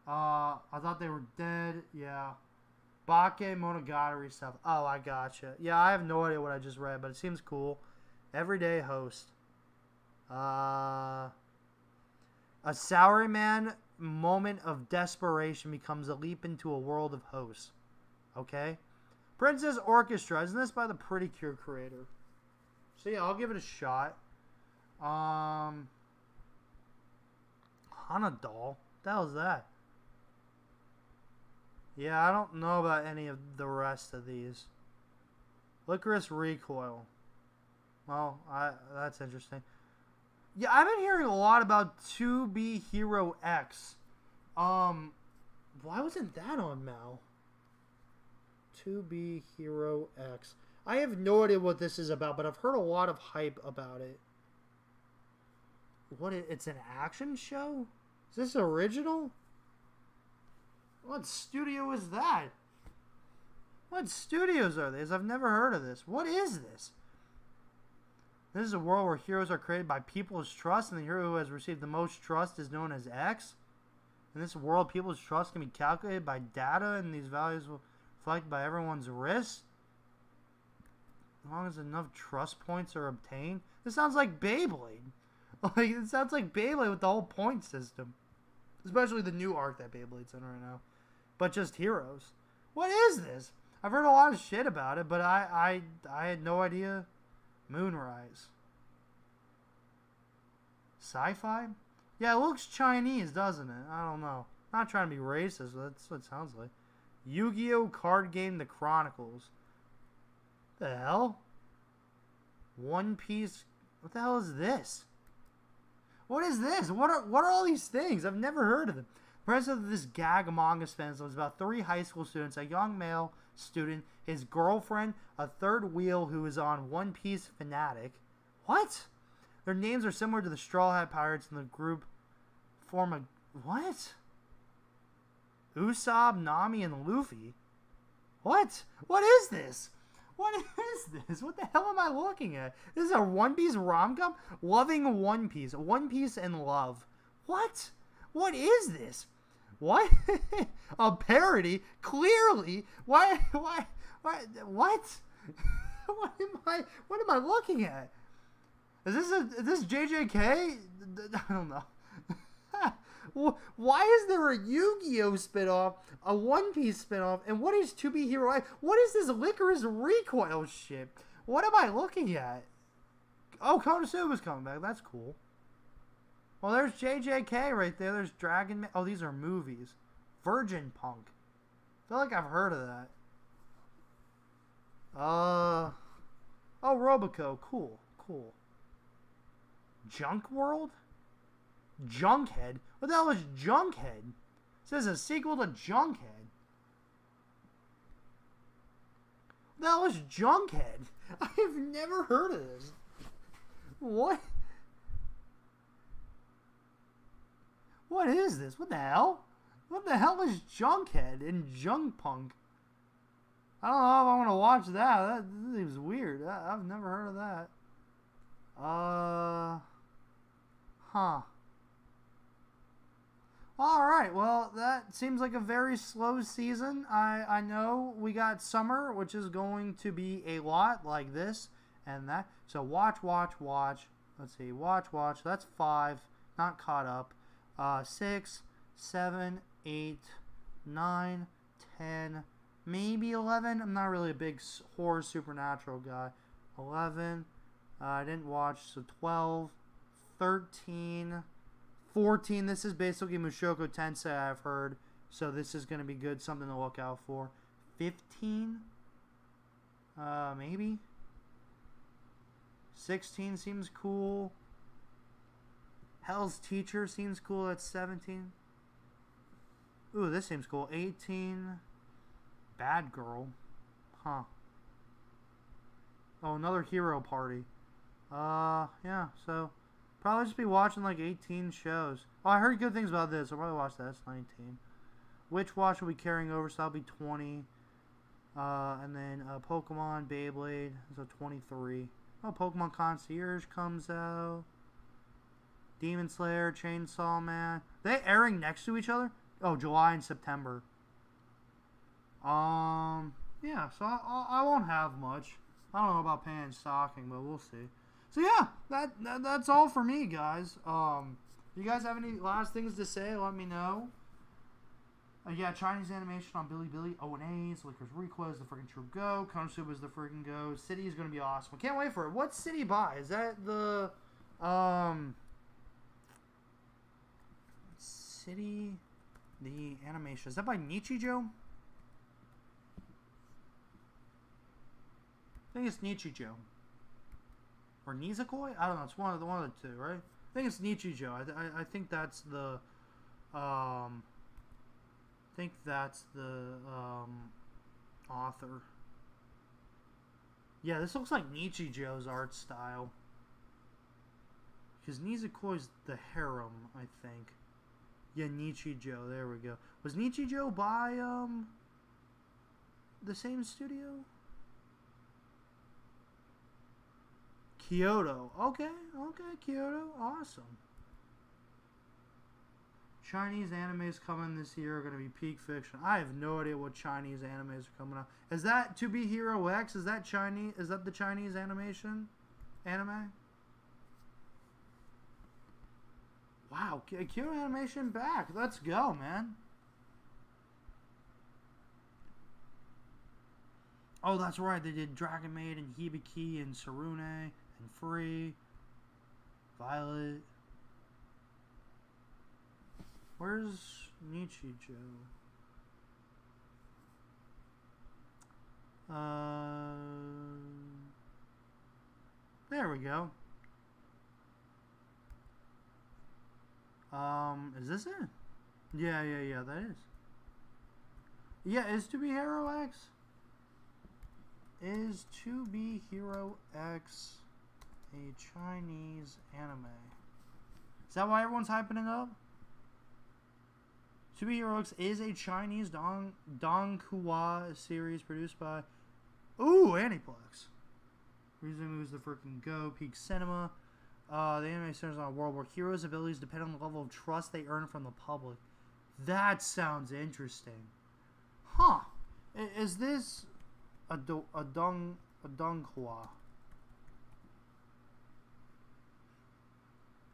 I thought they were dead. Yeah. Bake Monogatari stuff. Oh, I gotcha. Yeah, I have no idea what I just read, but it seems cool. Everyday host. A salaryman moment of desperation becomes a leap into a world of hosts. Okay? Princess Orchestra. Isn't this by the Pretty Cure creator? So yeah, I'll give it a shot. Hanadol. What the hell is that? Yeah, I don't know about any of the rest of these. Licorice Recoil. Well, that's interesting. Yeah, I've been hearing a lot about 2B Hero X. Why wasn't that on Mal? 2B Hero X. I have no idea what this is about, but I've heard a lot of hype about it. It's an action show? Is this original? What studio is that? What studios are these? I've never heard of this. What is this? This is a world where heroes are created by people's trust, and the hero who has received the most trust is known as X. In this world, people's trust can be calculated by data, and these values will reflect by everyone's risk. As long as enough trust points are obtained. This sounds like Beyblade. Like, it sounds like Beyblade with the whole point system. Especially the new arc that Beyblade's in right now. But just heroes. What is this? I've heard a lot of shit about it, but I had no idea. Moonrise. Sci-fi? Yeah, it looks Chinese, doesn't it? I don't know. Not trying to be racist, but that's what it sounds like. Yu-Gi-Oh! Card Game The Chronicles. The hell? One Piece. What the hell is this? What is this? What are all these things? I've never heard of them. The premise of this gag manga spans was about 3 high school students, a young male student, his girlfriend, a third wheel who is on One Piece fanatic. What? Their names are similar to the Straw Hat Pirates, and the group form a... What? Usopp, Nami, and Luffy? What? What is this? What is this? What the hell am I looking at? This is a One Piece rom-com? Loving One Piece. One Piece and Love. What? What is this? What? A parody? Clearly. Why? What? What am I looking at? Is this JJK? I don't know. Why is there a Yu-Gi-Oh spinoff, a One Piece spinoff, and what is To Be Hero? What is this Licorice Recoil shit? What am I looking at? Oh, Konosuba's coming back. That's cool. Well, there's JJK right there. There's Dragon Man. Oh, these are movies. Virgin Punk. I feel like I've heard of that. Oh, Roboco. Cool. Junk World? Junkhead? What the hell is Junkhead? It says a sequel to Junkhead. What the hell is Junkhead? I've never heard of this. What? What is this? What the hell? What the hell is Junkhead and Junk Punk? I don't know if I want to watch that. That seems weird. I've never heard of that. Huh. Alright, well, that seems like a very slow season. I know we got summer, which is going to be a lot like this and that. So watch. Let's see, watch. That's 5, not caught up. 6, 7, 8, 9, 10, maybe 11. I'm not really a big horror supernatural guy. 11, I didn't watch, so 12, 13, 14. This is basically Mushoku Tensei, I've heard, so this is going to be good, something to look out for. 15, maybe. 16 seems cool. Hell's Teacher seems cool. That's 17. Ooh, this seems cool. 18. Bad Girl. Huh. Oh, another Hero Party. Yeah, so probably just be watching like 18 shows. Oh, I heard good things about this. I'll probably watch that. That's 19. Witch Watch will be carrying over, so that'll be 20. And then Pokemon, Beyblade, so 23. Oh, Pokemon Concierge comes out. Demon Slayer, Chainsaw Man. They airing next to each other? Oh, July and September. Yeah, so I won't have much. I don't know about paying stocking, but we'll see. So yeah, that's all for me, guys. If you guys have any last things to say, let me know. Yeah, Chinese animation on Bilibili, O&A's, Licorice Recoil is the freaking true go. Konosuba is the freaking go. City is going to be awesome. I can't wait for it. What's City by? Is that the, City, the animation. Is that by Nichijou? I think it's Nichijou. Or Nizakoi? I don't know. It's one of the two, right? I think it's Nichijou. I think that's the, author. Yeah, this looks like Nichijou's art style. Because Nizukoi's the harem, I think. Yeah, Nichijou. There we go. Was Nichijou by, the same studio? Kyoto. Okay, Kyoto. Awesome. Chinese animes coming this year are going to be Peak Fiction. I have no idea what Chinese animes are coming out. Is that To Be Hero X? Is that Chinese? Is that the Chinese animation? Anime? Wow, Kyoto Animation back. Let's go, man. Oh, that's right. They did Dragon Maid and Hibiki and Sarune and Free. Violet. Where's Nichijou? There we go. Is this it? Yeah, that is. Yeah, is To Be Hero X? Is To Be Hero X a Chinese anime? Is that why everyone's hyping it up? To Be Hero X is a Chinese Donghua series produced by Aniplex. Reason moves the freaking go. Peak Cinema. The anime centers on a world where heroes' abilities depend on the level of trust they earn from the public. That sounds interesting. Huh. Is this a Donghua?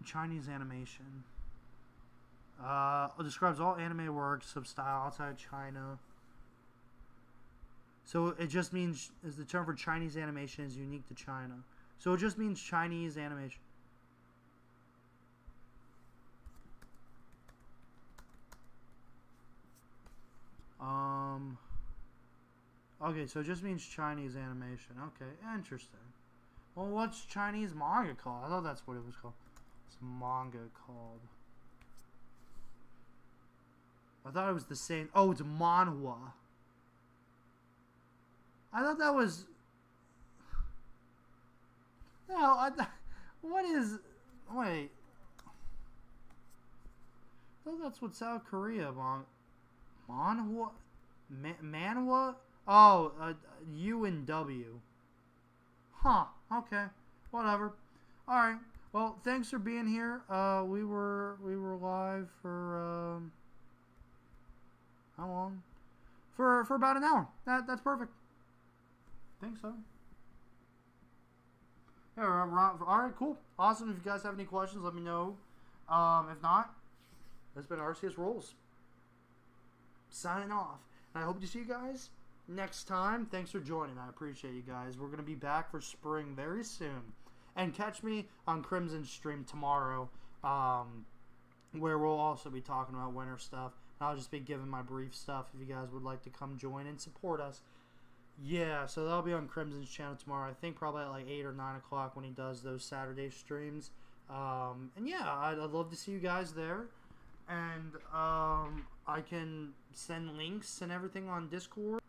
Chinese animation. Describes all anime works of style outside China. So it just means, is the term for Chinese animation is unique to China. So it just means Chinese animation. Okay, so it just means Chinese animation. Okay, interesting. Well, what's Chinese manga called? I thought that's what it was called. What's manga called? I thought it was the same. Oh, it's manhwa. I thought that was... No, what is... Wait. I thought that's what South Korea... Manhwa? Manhwa? Oh, U and W. Huh. Okay. Whatever. Alright. Well, thanks for being here. We were live for... how long? For about an hour. That's perfect. Think so. Yeah, alright, cool. Awesome. If you guys have any questions, let me know. If not, that's been Arceus Rules. Signing off. And I hope to see you guys next time. Thanks for joining. I appreciate you guys. We're going to be back for spring very soon. And catch me on Crimson's stream tomorrow, where we'll also be talking about winter stuff. I'll just be giving my brief stuff if you guys would like to come join and support us. Yeah, so that'll be on Crimson's channel tomorrow. I think probably at like 8 or 9 o'clock when he does those Saturday streams. And yeah, I'd love to see you guys there. And I can send links and everything on Discord.